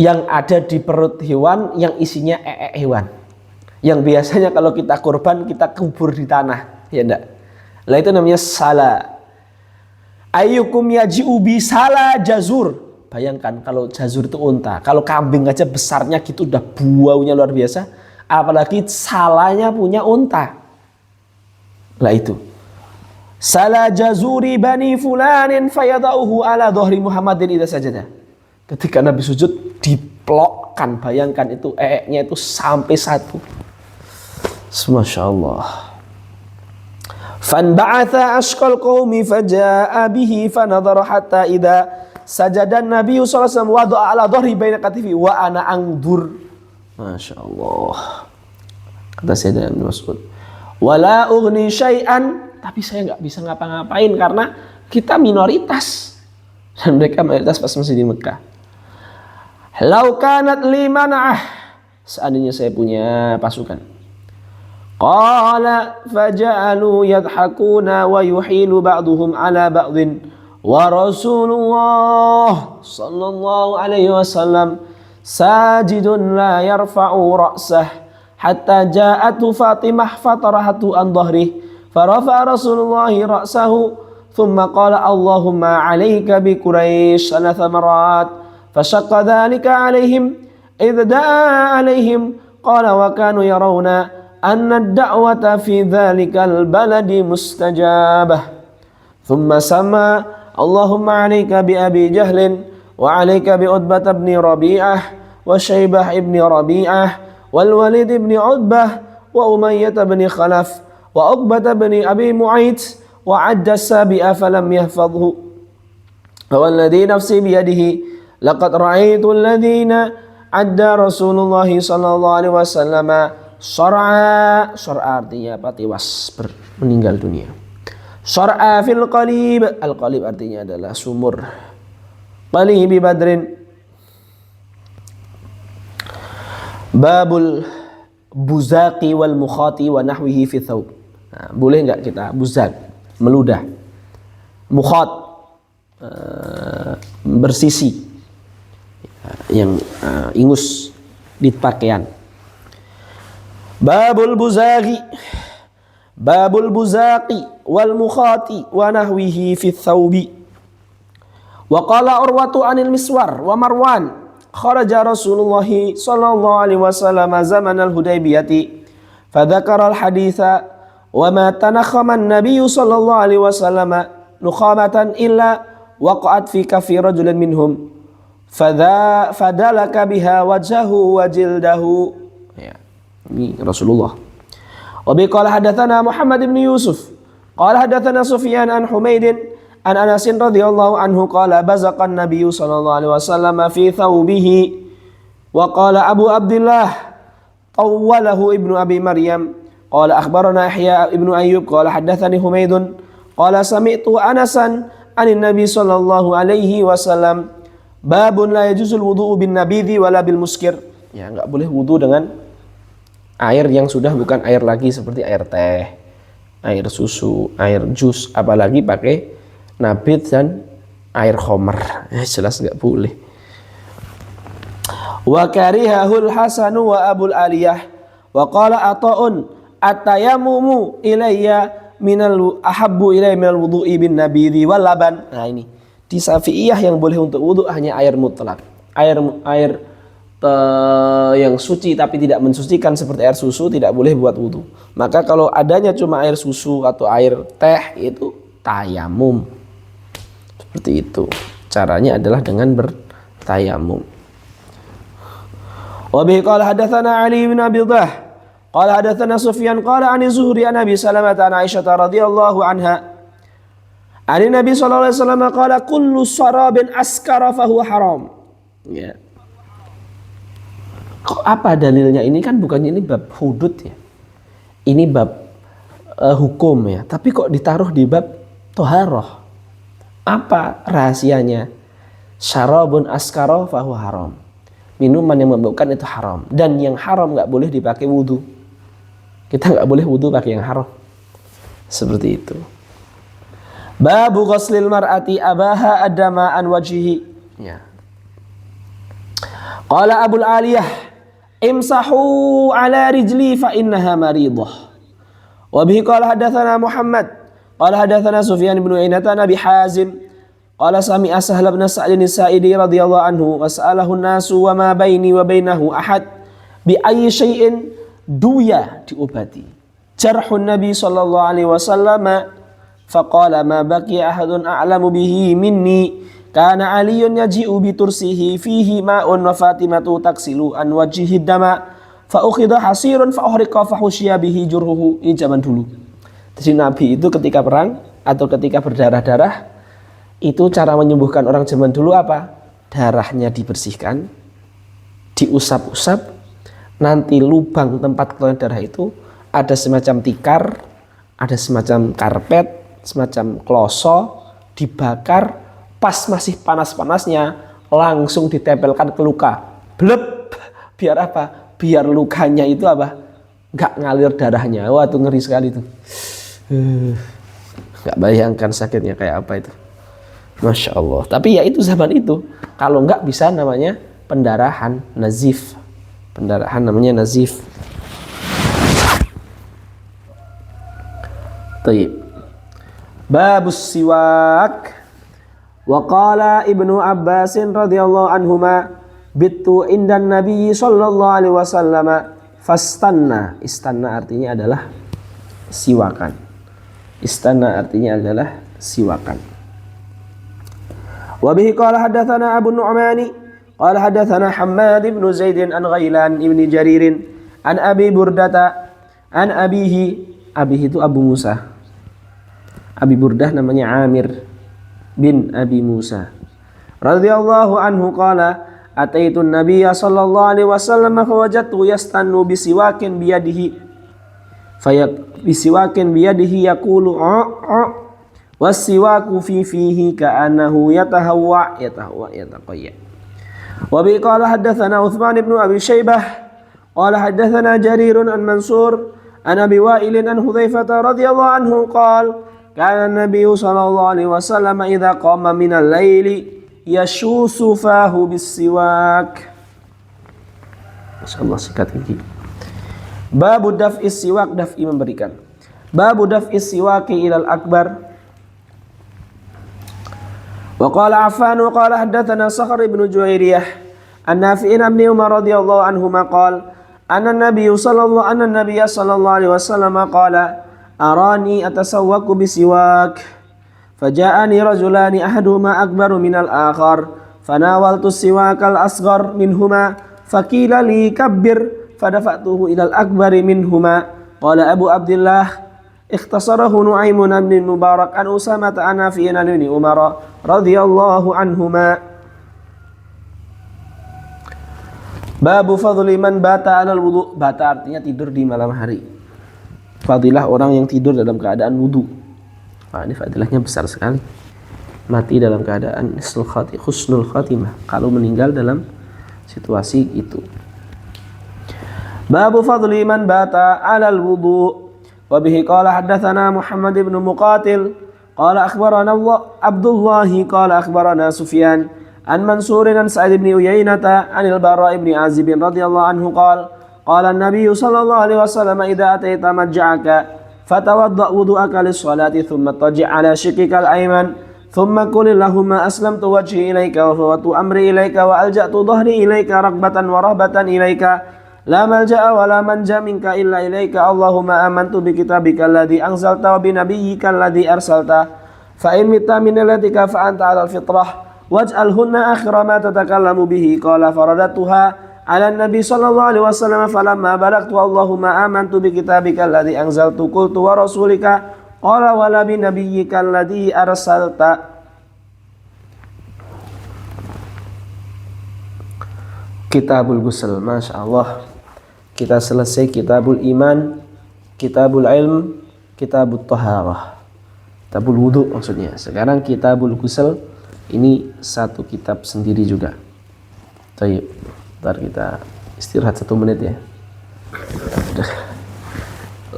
Yang ada di perut hewan yang isinya hewan. Yang biasanya kalau kita kurban kita kubur di tanah, ya enggak? Lah itu namanya salah. Ayyukum yaji'u bi salajazur. Bayangkan kalau jazur itu unta. Kalau kambing aja besarnya gitu udah baunya luar biasa, apalagi salahnya punya unta. Lah itu. Salajazuri bani fulanin fayadauhu ala dhahri Muhammadin idza sajada. Ketika Nabi sujud diplokkan, bayangkan itu nya itu sampai satu. Masya Allah. Fanba'atha ashqal qaumi faja'a bihi fanadhara hatta idza sajada Nabi sallallahu alaihi wasallam wada'a ala dhahri baina katifi wa ana angdur. Masya Allah. Kata Sayyidina Ibnu Mas'ud, wala ughni syai'an, tapi saya nggak bisa ngapa-ngapain karena kita minoritas dan mereka mayoritas pas masih di Mekah. Lau kanat li man'ah, seandainya saya punya pasukan. Qala faja'alu yadhakuna wa yuhilu ba'duhum ala ba'din wa Rasulullah sallallahu alaihi wasallam sajidun la yarfa'u ra'sah hatta ja'atu Fatimah fatarahatu an dhahrihi farafa'a Rasulullah ra'sahu thumma qala Allahumma 'alaika bi Quraisy thalatha marat فشق ذلك عليهم إذ دعا عليهم قال وكانوا يرون أن الدعوة في ذلك البلد مستجابة ثم سمى اللهم عليك بأبي جهل وعليك بعتبة بن ربيعة وشيبة بن ربيعة والوليد بن عتبة وأمية بن خلف وعقبة بن أبي معيط وعد السابئ فلم يحفظه والذي نفسي بيده laqad ra'aitu alladhina adda Rasulullah sallallahu alaihi wasallam syar'a artinya apa? Tewas, meninggal dunia. Syar'a fil qalib, al-qalib artinya adalah sumur. Qalibi badrin. Babul buzaqi wal mukhati wa nahwihi fi thawb. Nah, boleh enggak kita buzaq, meludah, mukhat, bersisi. ingus di pakaian. Babul buzaqi wal mukhati wa nahwihi fi thawbi. Wa qala Urwatu anil Miswar wa Marwan kharaja Rasulullah sallallahu alaihi wasallam zaman al-Hudaybiyati fadzakara al-haditsa wa ma tanakhama an-nabiy sallallahu alaihi wasallam nukhamatan illa waqa'at fi kaffi rajulin minhum fadalaka biha wajhahu wa jildahu. Ya, ini Rasulullah. Wa bi qala hadatsana Muhammad ibn Yusuf qala hadatsana Sufyan an Humaidin an Anas radhiyallahu anhu qala bazaqan nabiyyu sallallahu alaihi wasallam fi thawbihi wa qala Abu Abdullah tawwalahu ibnu Abi Maryam qala akhbarana Yahya ibnu Ayyub qala hadatsani Humaidun qala sami'tu Anasan anin nabi sallallahu alaihi wasallam babun la yajuzul wudu'u bin nabidhi wala bil muskir. Ya, enggak boleh wudu dengan air yang sudah bukan air lagi seperti air teh, air susu, air jus, apalagi pakai nabid dan air khamar. Ya, jelas enggak boleh. Wa karihahul Hasanu wa Abul Aliyah wa qala Ata'un atayamumu ilayya minal ahabbu ilayya minal wudu'i bin nabidhi wal laban. Nah, ini di Syafi'iyah yang boleh untuk wudu hanya air mutlak. Air yang suci tapi tidak mensucikan seperti air susu tidak boleh buat wudu. Maka kalau adanya cuma air susu atau air teh itu tayamum. Seperti itu. Caranya adalah dengan bertayamum. Wa bihi qala hadatsana Ali bin Abi Dhah qala hadatsana Sufyan qala an Zuhri an Abi Salamah an Aisyah radhiyallahu anha an Nabi sallallahu alaihi wasallam qala kullu sarabin askara fa huwa haram. Ya. Kok apa dalilnya? Ini kan bukannya ini bab hudud ya. Ini bab hukum ya, tapi kok ditaruh di bab toharoh. Apa rahasianya? Syarabun askara fa huwa haram. Minuman yang memabukkan itu haram, dan yang haram nggak boleh dipakai wudu. Kita nggak boleh wudu pakai yang haram. Seperti itu. Babu ghuslil mar'ati abaha adama an wajhihi. Ya. Qala Abul Aliyah imsahu ala rijli fa innaha maridah. Wa bihi qala hadatsana Muhammad qala hadatsana Sufyan bin Uyainah an Abi Hazim qala sami'a Sahl bin Sa'd as-Sa'idi radhiyallahu anhu was'alahu an-nasu wa ma baini wa bainahu ahad bi ayyi syai'in duya diobati jarhun Nabi sallallahu alaihi wasallam faqala ma baqiya ahadun a'lamu bihi minni kana Aliyun yaji'u bi tursihi fihi ma'un wa Fatimatu taksilu an wajhihi dama fa ukhidha hasirun fa uhriqa fa husyiya bihi jurhuhu. Ini zaman dulu. Jadi Nabi itu ketika perang atau ketika berdarah-darah itu cara menyembuhkan orang zaman dulu apa? Darahnya dibersihkan, diusap-usap, nanti lubang tempat keluar darah itu ada semacam tikar, ada semacam karpet, semacam kloso, dibakar, pas masih panas-panasnya langsung ditempelkan ke luka. Blep, biar apa? Biar lukanya itu apa? Nggak ngalir darahnya. Wah, itu ngeri sekali itu. Nggak bayangkan sakitnya kayak apa itu. Masya Allah. Tapi ya itu zaman itu. Kalau nggak bisa namanya pendarahan nazif. Pendarahan namanya nazif. Taib. Babus siwak. Wa qala Ibnu Abbas radhiyallahu anhuma bittu indan Nabi sallallahu alaihi wasallam fastanna. Istanna artinya adalah siwakan. Istanna artinya adalah siwakan. Wa bihi qala hadatsana Abu Nu'mani qala hadatsana Hammad ibn Zaid an Ghailan ibn Jarir an Abi Burdata an abihi. Abihi itu Abu Musa. Abi Burdah namanya Amir bin Abi Musa radhiyallahu anhu qala ataitu an-nabiyya sallallahu alaihi wasallam fawajadtu yastannu bisiwakin biyadihi bisiwakin biyadihi yaqulu wasiwaku fi fihi ka'annahu yataqayya. Wa bi qala hadatsana Utsman ibn Abi Syaibah qala hadatsana Jarirun an Mansur an Abi Wa'il an Hudzaifah radhiyallahu anhu qala kana an-nabiy sallallahu alaihi wasallam idza qama min al-laili yashusu fahu bis-siwak. Masyaallah sikat gigi. Babu daf'is siwak, daf'i memberikan. Babu daf'is siwaki ilal akbar. Wa qala Affan wa qala haddatsana Sakhr ibn Juwairiyah an Nafi'in ibn Umar radhiyallahu anhuma qala anna an-nabiy sallallahu alaihi wasallam qala arani atasawwaku bisiwak faja'ani rajulani ahaduhuma akbaru minal akhar fanawaltu siwakal asghar minhuma faqila li kabbir fadafa'tuhu ilal akbari minhuma. Qala Abu Abdullah ikhtasarahu Nu'aymun bin Mubarak an Usamah an Nafi'in an ibn Umar radhiyallahu anhuma. Babu fadli man bata 'alal wudu. Bata artinya tidur di malam hari. Fadilah orang yang tidur dalam keadaan wudu. Wah, ini fadilahnya besar sekali. Mati dalam keadaan husnul khatimah, kalau meninggal dalam situasi itu. Babu fadli man bata 'alal wudu. Wa bihi qala haddatsana Muhammad ibn Muqatil qala akhbarana Abdullah qala akhbarana Sufyan an Mansur an Sa'id ibn Uyainah anil Bara ibn Azib radhiyallahu anhu qala qala an-nabiy sallallahu alaihi wasallam idza ataita maj'aka fatawadda wudu'aka lis-salati thumma taji' ala shiqqikal ayman thumma qul lahumma aslamtu wajhi ilayka wa fawatu amri ilayka wa alja'tu dhahri ilayka raghbatan wa rahbatan ilayka la malja'a wa la manja minka illa ilaika Allahumma amantu bi kitabika alladhi anzalta wa bi nabiyyika alladhi arsalta fa in mitta min latika fa anta 'alal fitrah waj'alhunna akhira ma tatakallamu bihi qala faradatuha 'ala an-nabi sallallahu alaihi wasallam falamma balagtu Allahumma amantu bi kitabika alladhi anzaltu qultu wa rasulika qala wa la bi nabiyyika alladhi arsalta. Kitabul Ghusl, Masya Allah. Kita selesai kitabul iman, kitabul ilm, kitabul taharah, kitabul wudu maksudnya. Sekarang kitabul ghusl, ini satu kitab sendiri juga. Baik, ntar kita istirahat 1 menit ya.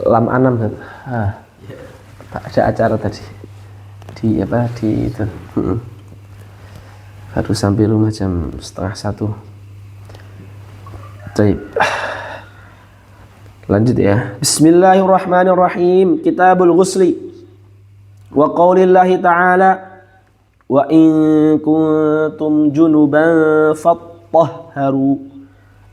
Lam 6 ada acara tadi di itu. Baru sampai rumah jam 12:30. Baik. Lanjut ya. Bismillahirrahmanirrahim. Kitabul Ghusli. Wa qaulillahi ta'ala wa in kuntum junuban fattahharu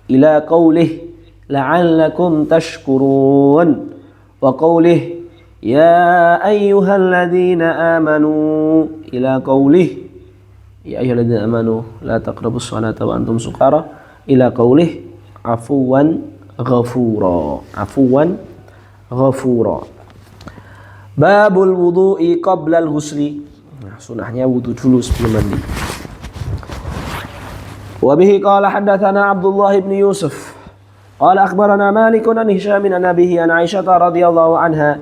ila qaulih la'allakum tashkurun wa qaulih ya ayyuhalladzina amanu ila qaulih ya ayyuhalladzina amanu la taqrabus salata wa antum sukara ila qaulih afuwan ghafura. Babul wudu'i qabla al-ghusli. Nah, sunahnya wudu dulu sebelum mandi. Wa bihi qala haddatsana Abdullah ibn Yusuf qala akhbarana Malik an Hisham an abihi an Aisyah radhiyallahu anha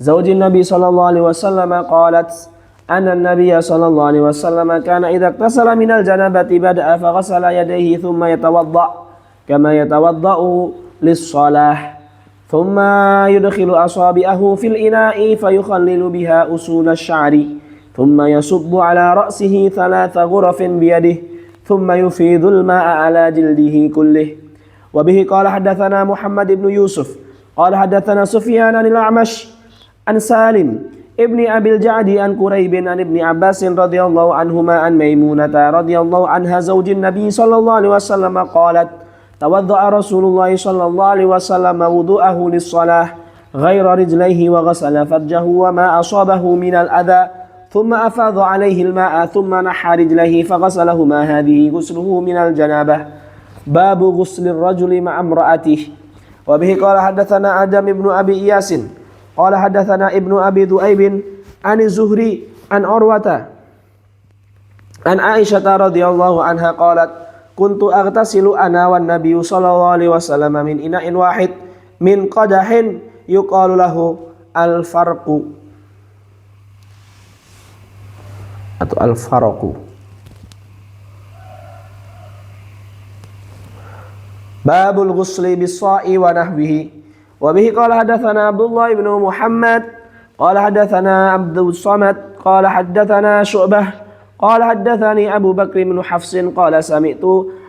zawjin Nabi sallallahu alaihi wasallam qalat anna an-nabiy sallallahu alaihi wasallam kana idza iktasala min al-janabati bada'a fa ghassala yadayhi thumma yatawadda kama yatawadda'u lis-shalah thumma yudkhilu asabi'ahu fil ina'i fayukhallilu biha usul asy-sya'ri thumma yasubbu ala ra'sihi 3 ghurafin biyadihi thumma yufidul ma'a ala jildihi kullih. Wa bihi qala haddatsana Muhammad ibn Yusuf qala haddatsana Sufyan anil A'mash an Salim ibni Abil Ja'di an Quraib an ibni Abbas radhiyallahu anhuma an Maimunah radhiyallahu anha zawjin Nabi sallallahu alaihi wasallam qalat tawadda'a Rasulullah sallallahu alaihi wasallam wudu'ahu lis-shalah ghaira rijlaihi wa ghasala farjahu wa ma asabahu min al-adha thumma afadha alaihi al-ma'a thumma nahha rijlaihi faghasalahuma hadhihi ghusluhu min al-janabah. Babu ghuslir rajuli ma'a imra'atihi. Wa bihi qala haddatsana Adam ibn Abi Iyasin qala haddatsana ibnu Abi Dhu'aib an Zuhri an Urwata an Aisyah radhiyallahu anha qalat kuntu aghtasilu ana wan nabiyyu sallallahu alaihi wasallam min ina'in wahid min qadahin yuqalu lahu al-farqu atau al-farqu. Babul ghusli bis-sa'i wa nahwihi. Wa bihi qala hadatsana Abdullah ibn Muhammad qala hadatsana Abdus Samad qala hadatsana Syu'bah قال حدثني أبو بكر بن حفص قال سمعت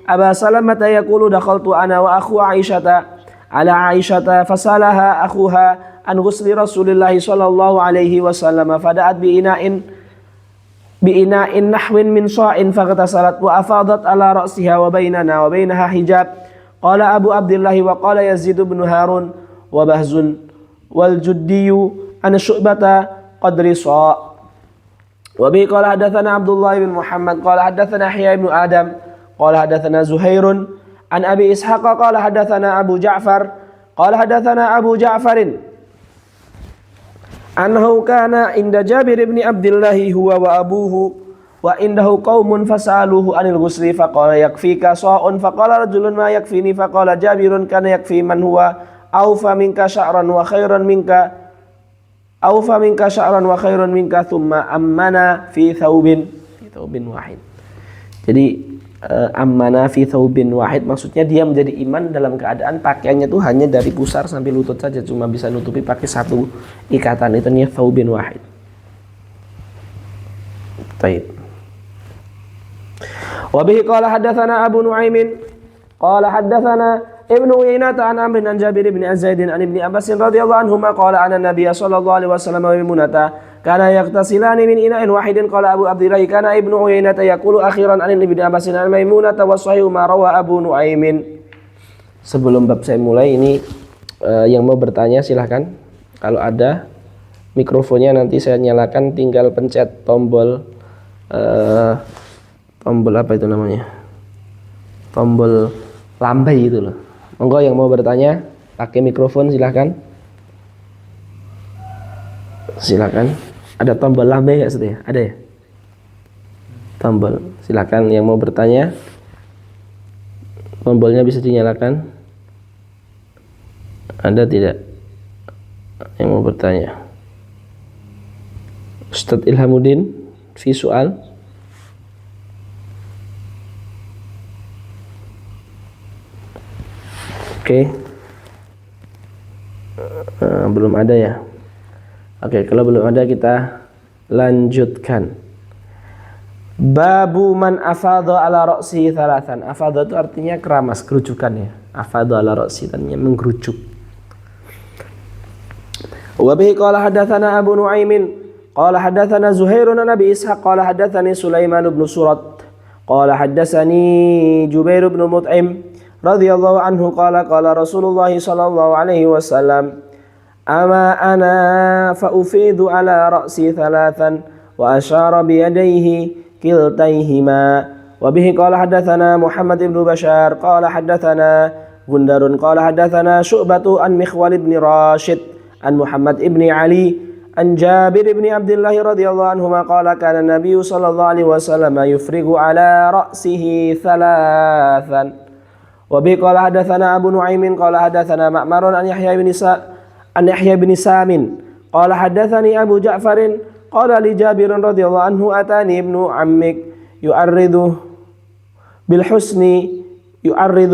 أبا سلمة يقول دخلت أنا وأخو عائشة على عائشة فسألها أخوها عن غسل رسول الله صلى الله عليه وسلم فدعت بإناء نحو من صاع فاغتسلت وأفاضت على رأسها وبيننا وبينها حجاب. قال أبو عبد الله وقال يزيد بن هارون وبهز والجدي عن شعبة قدر صاع. وبه قال حدثنا عبد الله بن محمد قال حدثنا يحيى بن آدم قال حدثنا زهير عن أبي إسحاق قال حدثنا أبو جعفر قال حدثنا أبو جعفر أنه كان عند جابر بن عبد الله هو وأبوه وعنده قوم فسألوه عن الغسل فقال يكفيك صاع فقال رجل ما يكفيني فقال جابر كان يكفي من هو أوفى منك شعرا وخيرا منك ثم أمنا في ثوب واحد. Jadi ammana fi thawbin wahid maksudnya dia menjadi iman dalam keadaan pakaiannya itu hanya dari pusar sampai lutut saja, cuma bisa nutupi pakai satu ikatan, itu namanya thawbin wahid. Baik. Wa bihi qala hadatsana Abu Nu'aimin qala hadatsana Ibnu Uyainah an Amr an Jabir bin Zaid an Ibni Abbas radhiyallahu anhuma qala anna Nabiy sallallahu alaihi wasallam wa Maimunah kana yaqtasilani min ina'in wahidin. Qala Abu Abdillah kana Ibnu Uyainah yaqulu akhiran an Ibni Abbas an Maimunah wa sahih ma rawa Abu Nu'aimin. Sebelum bab saya mulai ini yang mau bertanya silahkan. Kalau ada mikrofonnya nanti saya nyalakan, tinggal pencet tombol apa itu namanya? Tombol lambai itu loh. Monggo yang mau bertanya pakai mikrofon silahkan. Silakan. Ada tombol lambai nggak setia? Ada ya? Tombol. Silakan yang mau bertanya. Tombolnya bisa dinyalakan. Ada tidak yang mau bertanya? Ustadz Ilhamuddin fi soal. Oke. Belum ada ya? Oke, kalau belum ada kita lanjutkan. Babu man afadha ala ra'sihi thalathan. Afadha itu artinya keramas, kerucukan ya. Afadha ala ra'sihi artinya mengkerucuk. Wa bihi qala hadatsana Abu Nu'aimin qala hadatsana Zuhairun an Abi Ishaq qala hadatsani Sulaiman bin Surat qala hadatsani Jubair bin Mut'im radhiyallahu anhu qala qala Rasulullah sallallahu alaihi wasallam ama ana fa ufidu ala ra'si thalathan wa asyara bi yadayhi kiltayhima. Wa bihi qala hadatsana Muhammad ibn Bashar qala hadatsana Gundarun qala hadatsana Syu'batu an Mikhwal ibn Rashid an Muhammad ibn Ali an Jabir ibn Abdullah radhiyallahu anhuma qala kana Nabiy sallallahu alaihi wasallam yufrigu ala ra'sihi thalathan. Wa bi qala hadatsana Abu Nu'aimin qala hadatsana Ma'marun an Yahya bin Samin qala hadatsani Abu Ja'farin qala li Jabir radhiyallahu anhu atani ibnu ammik yu'arridu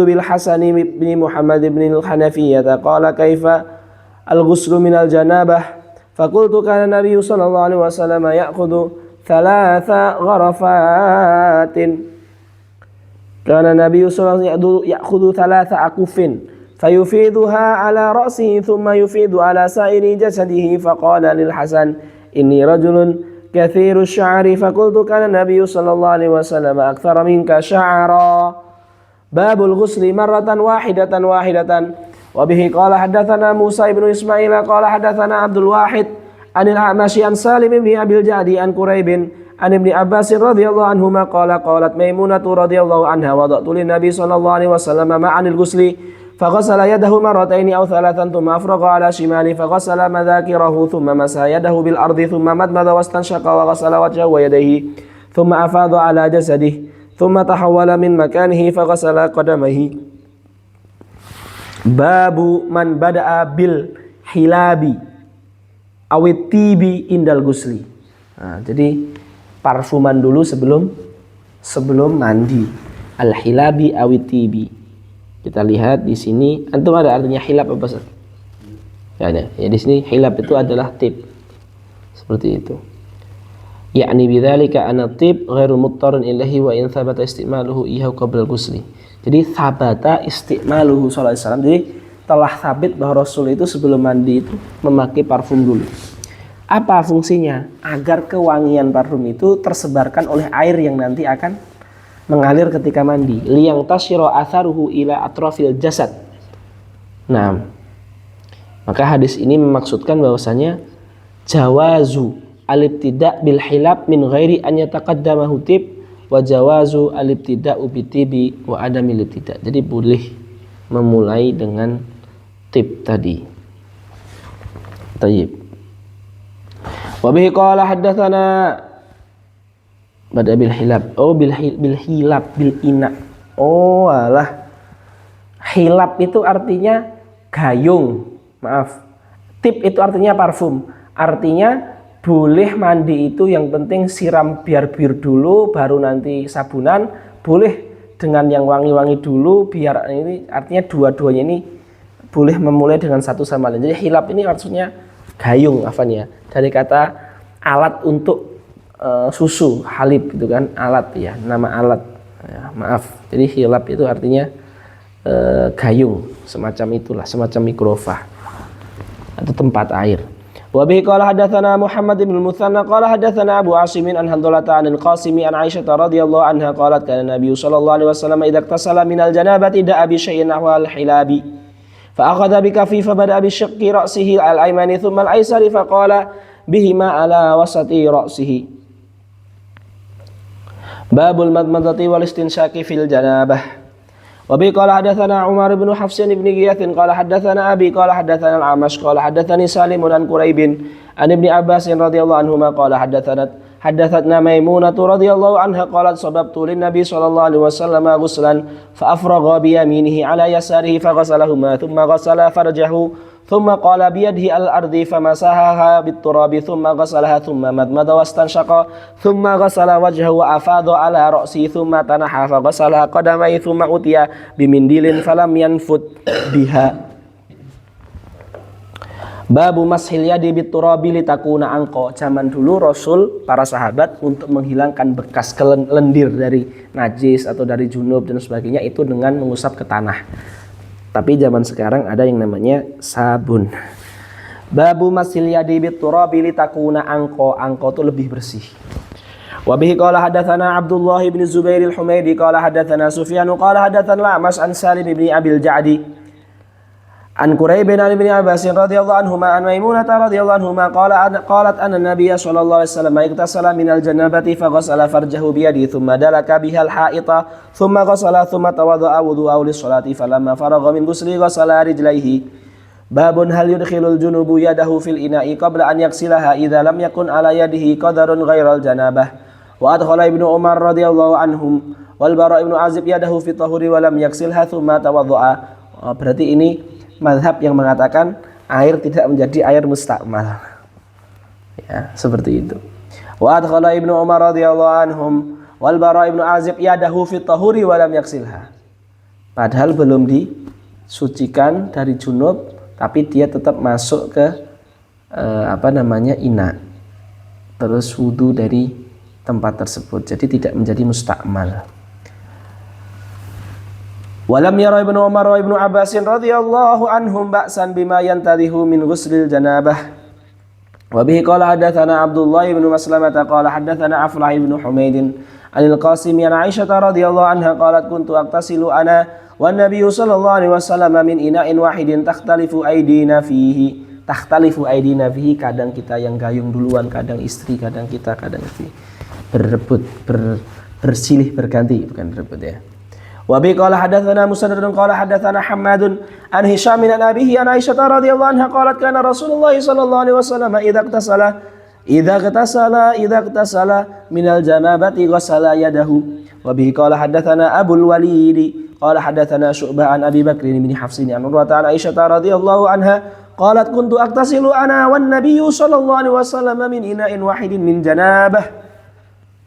bil Hasani bin Muhammad bin al-Hanafiyyah qala kaifa al-ghuslu min al-janabah faqultu kana Nabiy sallallahu alaihi wasallam ya'khudhu thalatha gharafatin. Kana Nabi sallallahu alaihi wasallam ya'khudhu thalatha akufin fayufiduha ala ra'sihi thumma yufidu ala sa'iri jasadihi faqala lil Hasan inni rajulun kathiru sya'ri faqultu kana Nabi sallallahu alaihi wasallam akthara minka sya'ra. Babul ghusli marratan wahidatan. Wa bihi qala hadatsana Musa ibn Ismail qala hadatsana Abdul Wahid anil A'mashi an Salim ibn Abil Jadi an Quraibin an Ibni Abbas radhiyallahu anhuma qala qalat Maimunah radhiyallahu anha wada'tu lin Nabi sallallahu alaihi wasallam ma'anil ghusli faghasala yadahu marrataini aw thalathan thumma afraga ala shimali faghasala madhakirahu thumma masaha yadahu bil ardi thumma madmada wastanshaqa wa ghasala wajhahu wa yadayhi thumma afadha ala jasadihi thumma tahawwala min makanihi faghasala qadamaihi. Babu man bada'a bil hilabi awit tibi indal ghusli. Nah, jadi parfuman dulu sebelum mandi. Al-hilabi awitibi. Kita lihat di sini, antum ada artinya hilab apa Ustaz? Ya, di sini hilab itu adalah tip. Seperti itu. yakni bidzalika anna tib ghairu muttarun ilaihi wa in thabata istimaluhu iyahu qabla al-ghusli. Jadi thabata istimaluhu sallallahu alaihi wasallam. Jadi telah sabit bahwa Rasul itu sebelum mandi itu memakai parfum dulu. Apa fungsinya? Agar kewangian parfum itu tersebarkan oleh air yang nanti akan mengalir ketika mandi. Liyang tasyira atharuhu ila atrafil jasad. Nah, maka hadis ini memaksudkan bahwasanya jawazu al-ibtida' bil hilab min ghairi an yataqaddamahu tib wa jawazu al-ibtida'u bitibi wa adamil ibtida'. Jadi boleh memulai dengan tib tadi. Tayyib. Wa bihi qala haddatsana bada bil hilab. Oh bil hilab bil ina. Oh alah. Hilab itu artinya gayung. Maaf. Tib itu artinya parfum. Artinya boleh mandi itu yang penting siram biar dulu baru nanti sabunan, boleh dengan yang wangi-wangi dulu biar ini artinya dua-duanya ini boleh memulai dengan satu sama lain. Jadi hilab ini maksudnya gayung ya, dari kata alat untuk susu, halib itu kan alat ya, nama alat ya, maaf. Jadi hilab itu artinya gayung, semacam itulah, semacam mikrofah atau tempat air. Wa bihi qala hadatsana Muhammad bin Mutsanna qala hadatsana Abu Asim an Handalata an al-Qasimi an Aisyah radhiyallahu anha qalat kana Nabi sallallahu alaihi wasallam idza iktasala min al-janabati da'a bi syai'in nahwa al-hilabi fa akhadha bi kaffi fa bada'a bi shaqqi ra'sihi al-aymani thumma al-aysari fa qala bihima ala wasati ra'sihi. Babul madmadati wal istinsyaqi fil janabah. Wabi qala hadatsana Umar bin Hafs bin Ghiyath qala hadatsana Abi qala hadatsana Al-Amash qala hadatsani Salim an Quraib an Ibni Abbas radhiyallahu anhuma qala hadathatna Maimunah radhiyallahu anha qalat sababtu lin Nabi sallallahu alaihi wasallam ghuslan fa afragha bi yaminihi ala yasarihi fa ghasalahuma thumma ghasala farjahu thumma qala bi yadihi al-ardi famasahaha bit-turabi thumma ghasalaha thumma madmada wastanshaqa thumma ghasala wajhahu wa afadha ala ra'si thumma tanaha fa ghasala qadamaihi thumma utiya bimindilin falam yanfut biha. Babu mashil yadi bit-turabi litakuna angqa. Zaman dulu Rasul, para sahabat untuk menghilangkan bekas lendir dari najis atau dari junub dan sebagainya itu dengan mengusap ke tanah. Tapi zaman sekarang ada yang namanya sabun. Babu masil yadi bit-turabi litakuna angqa. Angqa itu lebih bersih. Wa bihi qala hadatsana Abdullah bin Zubair al-Humaidi qala hadatsana Sufyan qala hadatsana Mas an Salim bin Abil Ja'di an Quraib bin Ibni Abbas radhiyallahu anhuma an Maimunah radhiyallahu anhuma qalat anna Nabiy sallallahu alaihi wasallam iktasala minal janabati fa ghasala farjahu bi yadihi thumma dalaka biha al-ha'ita thumma ghasala thumma tawadda'a wudu'ahu lis-salati falamma faragha min ghusli ghasala rijlaihi. Babun hal yudkhilul junubu yadahu fil ina'i qabla an yaghsilaha idza lam yakun ala yadihi qadarun ghairal janabah. Wa adkhala Ibnu Umar radhiyallahu anhum wal Bara' ibnu Azib yadahu fi tahuri wa lam yaghsilha thumma tawadda'a. Berarti ini mazhab yang mengatakan air tidak menjadi air mustakmal. Ya, seperti itu. Wa adkhala Ibnu Umar radhiyallahu anhum wal Bara' ibnu Azib yadahu fi tahuri wa lam yaghsilha. Padahal belum disucikan dari junub, tapi dia tetap masuk ke ina. Terus wudu dari tempat tersebut. Jadi tidak menjadi mustakmal. Walam yara Ibnu Umar wa Ibnu Abbas radhiyallahu anhum ba'san bima yantadhihu min ghuslil janabah. Wa bihi qala hadatsana Abdullah ibn Maslamah qala hadatsana Aflah ibn Humaid anil Qasim an Aisyah radhiyallahu anha qalat kuntu aqtasilu ana wan Nabiy sallallahu alaihi wasallam min ina'in wahidin takhtalifu aydina fihi. Takhtalifu aydina fihi, kadang kita yang gayung duluan, kadang istri, kadang kita, kadang istri. Berebut, bersilih berganti, bukan berebut ya. Wa bi qala hadatsana Musaddad qala hadatsana Hammadun an Hisham min abihi an Aisyah radhiyallahu anha qalat kana Rasulullah sallallahu alaihi wasallam idza iqtasala minal janabati ghasala yadahu. Wa bi qala hadatsana Abul Walid qala hadatsana Syu'bah an Abi Bakr bin Hafs an Urwah an Aisyah radhiyallahu anha qalat kuntu aqtasilu ana wan Nabiy sallallahu alaihi wasallam min ina'in wahidin min janabah.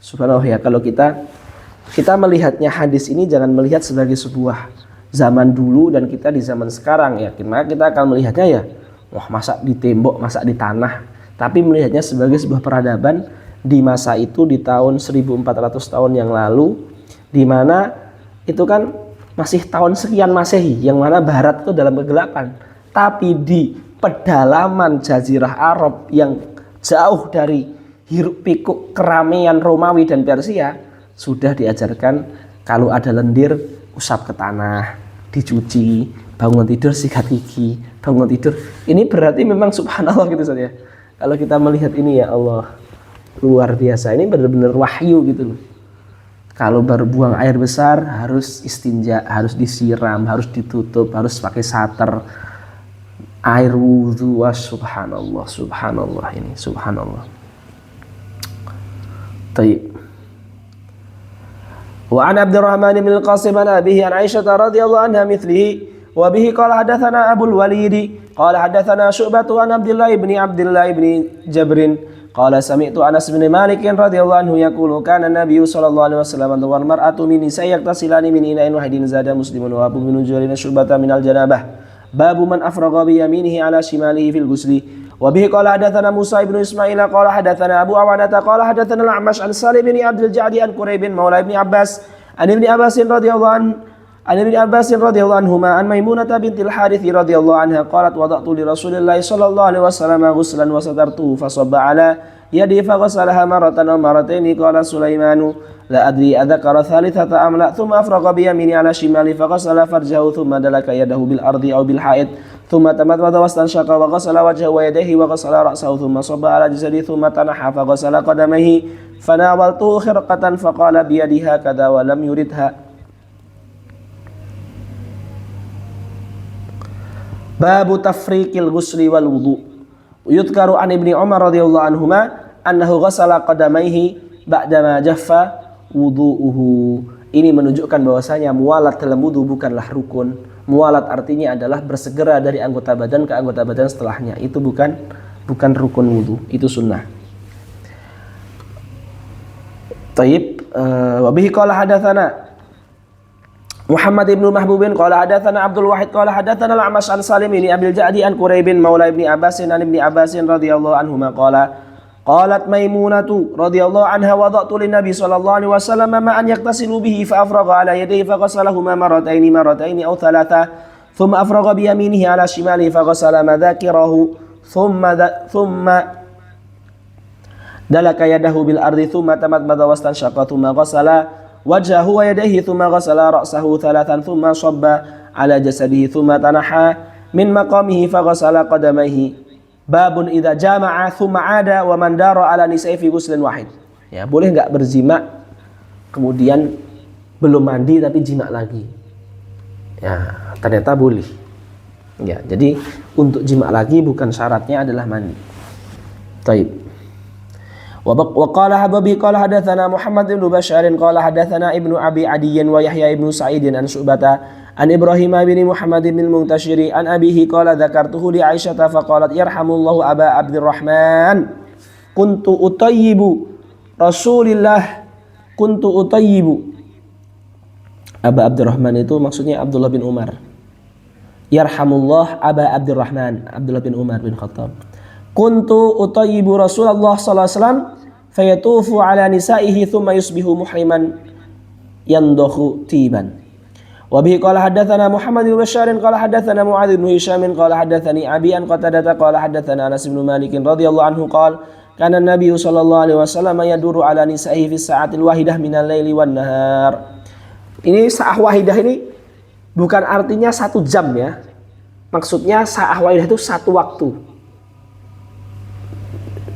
Subhanallah ya, kalau kita melihatnya hadis ini jangan melihat sebagai sebuah zaman dulu dan kita di zaman sekarang ya. Maka kita akan melihatnya ya, wah masak di tembok, masak di tanah. Tapi melihatnya sebagai sebuah peradaban di masa itu di tahun 1400 tahun yang lalu, di mana itu kan masih tahun sekian Masehi, yang mana barat itu dalam kegelapan. Tapi di pedalaman Jazirah Arab yang jauh dari hiruk pikuk keramaian Romawi dan Persia, sudah diajarkan kalau ada lendir usap ke tanah, dicuci, bangun tidur sikat gigi, bangun tidur. Ini berarti memang subhanallah gitu saja. Kalau kita melihat ini, ya Allah, luar biasa. Ini benar-benar wahyu gitu loh. Kalau baru buang air besar harus istinja, harus disiram, harus ditutup, harus pakai sater. Air wudhu, subhanallah, subhanallah, ini subhanallah. Taib. Wa an Abdurrahman bin Al-Qasim an abihi an Aisyah radhiyallahu anha mithlihi wa bihi qala hadatsana Abu al-Walid qala hadatsana Syu'bah an Abdullah ibn Jabrin qala sami'tu Anas bin Malik radhiyallahu anhu yaqulu kana Nabiy sallallahu alaihi wasallam wal mar'atu min nisa'i yaktasilani min ina'in wahidin zada muslimun wa Abu bin Jurayrin Syu'bah min al-janabah babu man afragha bi yaminihi ala shimalihi fil ghusli wa bihi qala hadatsana Musa ibn Ismail qala hadatsana Abu Awanah qala hadatsana al-A'mash an Salim bin Abdul Ja'di an Quraib bin Maula ibn Abbas an ibn Abbas radhiyallahu anhuma an Maimunah bintil Harith radhiyallahu anha qalat wada'tu li Rasulillah sallallahu alaihi wasallam ghuslan wa satartuhu fa sabba ala yadi fa ghasalaha maratan aw marataini qala Sulaimanu la adri adzakara thalithata am la thumma afraqa bi yamini ala shimali fa ghasala farjahu thumma dalaka yadahu bil ardi aw bil ha'id thumma tamadmada wastanshaqa wa ghasala wajhahu wa yadayhi wa ghasala ra'sahu thumma sabba ala jasadihi thumma tanaha fa ghasala qadamayhi fanawaltu khirqatan fa qala bi yadihi hakadha wa lam yuridha. Babu tafriqil ghusli wal wudu. Yudkaru an Ibni Umar radhiyallahu anhuma annahu ghasala qadamayhi ba'dama jaffa wudu'uhu. Ini menunjukkan bahwasanya mualat dalam wudu bukanlah rukun. Mualat artinya adalah bersegera dari anggota badan ke anggota badan setelahnya. Itu bukan rukun wudu, itu sunnah. Taib. Wa bihi qala hadatsana Muhammad ibn Mahbubin qala hadatsana Abdul Wahid qala hadatsana al-A'mash an Salim bin Abil Ja'di an Quraib bin Maula ibn Abbas an ibn Abbas radhiyallahu anhuma qala qalat Maimunatu radhiyallahu anha wada'tu lin Nabi sallallahu alaihi wasallam ma'an yaktasilu bihi fa afragha ala yadayhi fa ghasalahuma marrataini aw thalatha thumma afragha bi yaminihi ala shimalihi fa ghasala madhakirahu thumma dalaka yadahu bil ardi thumma tamadmada wastanshaqa thumma ghasala wajhahu wa yadayhi thumma ghasala ra'sahu thalathan thumma shabba ala jasadihi thumma tanaha min maqamihi fa ghasala qadamayhi. Babun idza jama'a thumma 'ada wa man dara ala nisa'i fi ghuslin wahid. Ya, boleh enggak berzima kemudian belum mandi tapi jima lagi? Ya, ternyata boleh. Ya, jadi untuk jima lagi bukan syaratnya adalah mandi. Taib. Wa qala Hababi qala hadatsana Muhammad bin Bashar qala hadatsana Ibnu Abi Adiyyin wa Yahya ibnu Sa'id an Syu'bata an Ibrahim bin Muhammad bin Muntashiri an abihi qala dzakartuhu li Aisyah fa qalat yarhamullahu Aba Abdurrahman kuntu utayyibu Rasulillah kuntu utayyibu. Aba Abdurrahman itu maksudnya Abdullah bin Umar. Yarhamullah Aba Abdurrahman, Abdullah bin Umar bin Khattab. Kuntu utayyibu Rasulullah sallallahu alaihi wasallam fayatufu ala nisaihi thumma yusbihu muhriman yandakhu tiban. Wa bihi qala hadatsana Muhammad bin Bashar qala hadatsana Mu'adz bin Hisham qala hadatsani Abi an Qatadah qala hadatsana Anas bin Malik radhiyallahu anhu qala kana Nabi sallallahu alaihi wasallam yaduru ala nisaihi fi sa'atil wahidah minal laili wan nahar. Ini sa'ah wahidah ini bukan artinya 1 jam ya. Maksudnya sa'ah wahidah itu 1 waktu.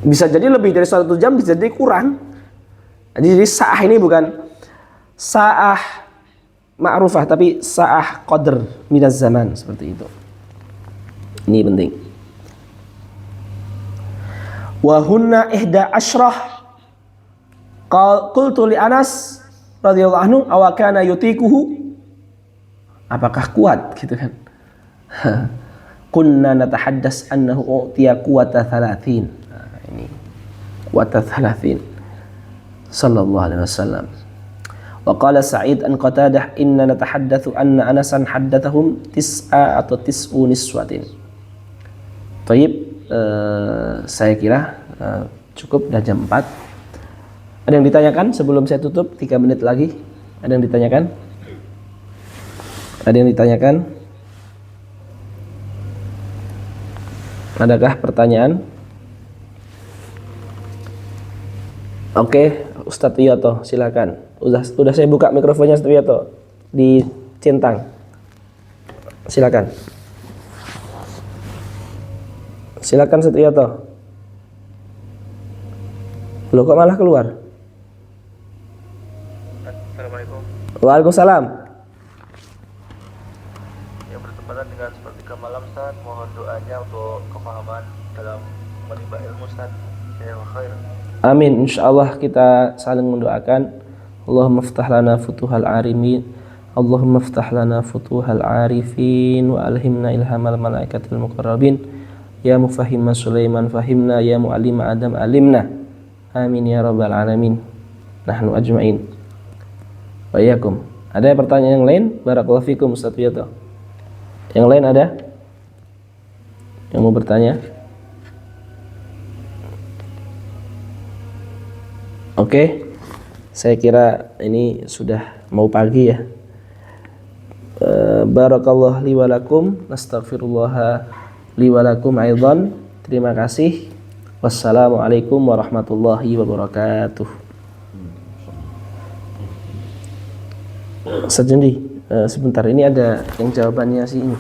Bisa jadi lebih dari 1 jam, bisa jadi kurang. Jadi sa'ah ini bukan sa'ah ma'rufah tapi sa'ah qadr minaz zaman, seperti itu. Ini penting. Wa hunna ihda asyrah qultu li Anas radhiyallahu anhu aw kana yutikuhu, apakah kuat gitu kan. Kunna natahaddas annahu utiya quwata 30. Ini quwata 30 sallallahu alaihi wasallam. Wa qala Sa'id an Qatadah inna natahaddatsu anna Anasan haddathahum 9 atau 9 niswatin. Baik, saya kira cukup dah jam 4. Ada yang ditanyakan sebelum saya tutup? 3 menit lagi. Ada yang ditanyakan? Ada yang ditanyakan? Adakah pertanyaan? Oke, Ustadz Wiyoto, silakan. Udah saya buka mikrofonnya Ustadz Wiyoto di centang. Silakan. Silakan Ustadz Wiyoto. Loh kok malah keluar? Assalamualaikum. Waalaikumsalam. Yang bertepatan dengan sepertiga malam Ustaz, mohon doanya untuk kefahaman dalam menimba ilmu Ustaz. Ya khair. Amin. Insyaallah kita saling mendoakan. Allahumma ftah lana futuhal arimin. Allahumma ftah lana futuhal arifin wa alhimna ilhamal malaikatil muqarrabin. Ya mufahhima Sulaiman fahimna, ya muallima Adam alimna. Amin ya rabbal alamin. Nahnu ajmain. Wa iyyakum. Ada pertanyaan yang lain? Barakallahu fikum Ustaz Wiyoto. Yang lain ada? Yang mau bertanya? Oke. Saya kira ini sudah mau pagi ya. Barakallahu li wa lakum, nastaghfirullah li wa lakum aidan. Terima kasih. Wassalamualaikum warahmatullahi wabarakatuh. Ustaz Jundi, sebentar, ini ada yang jawabannya sih ini.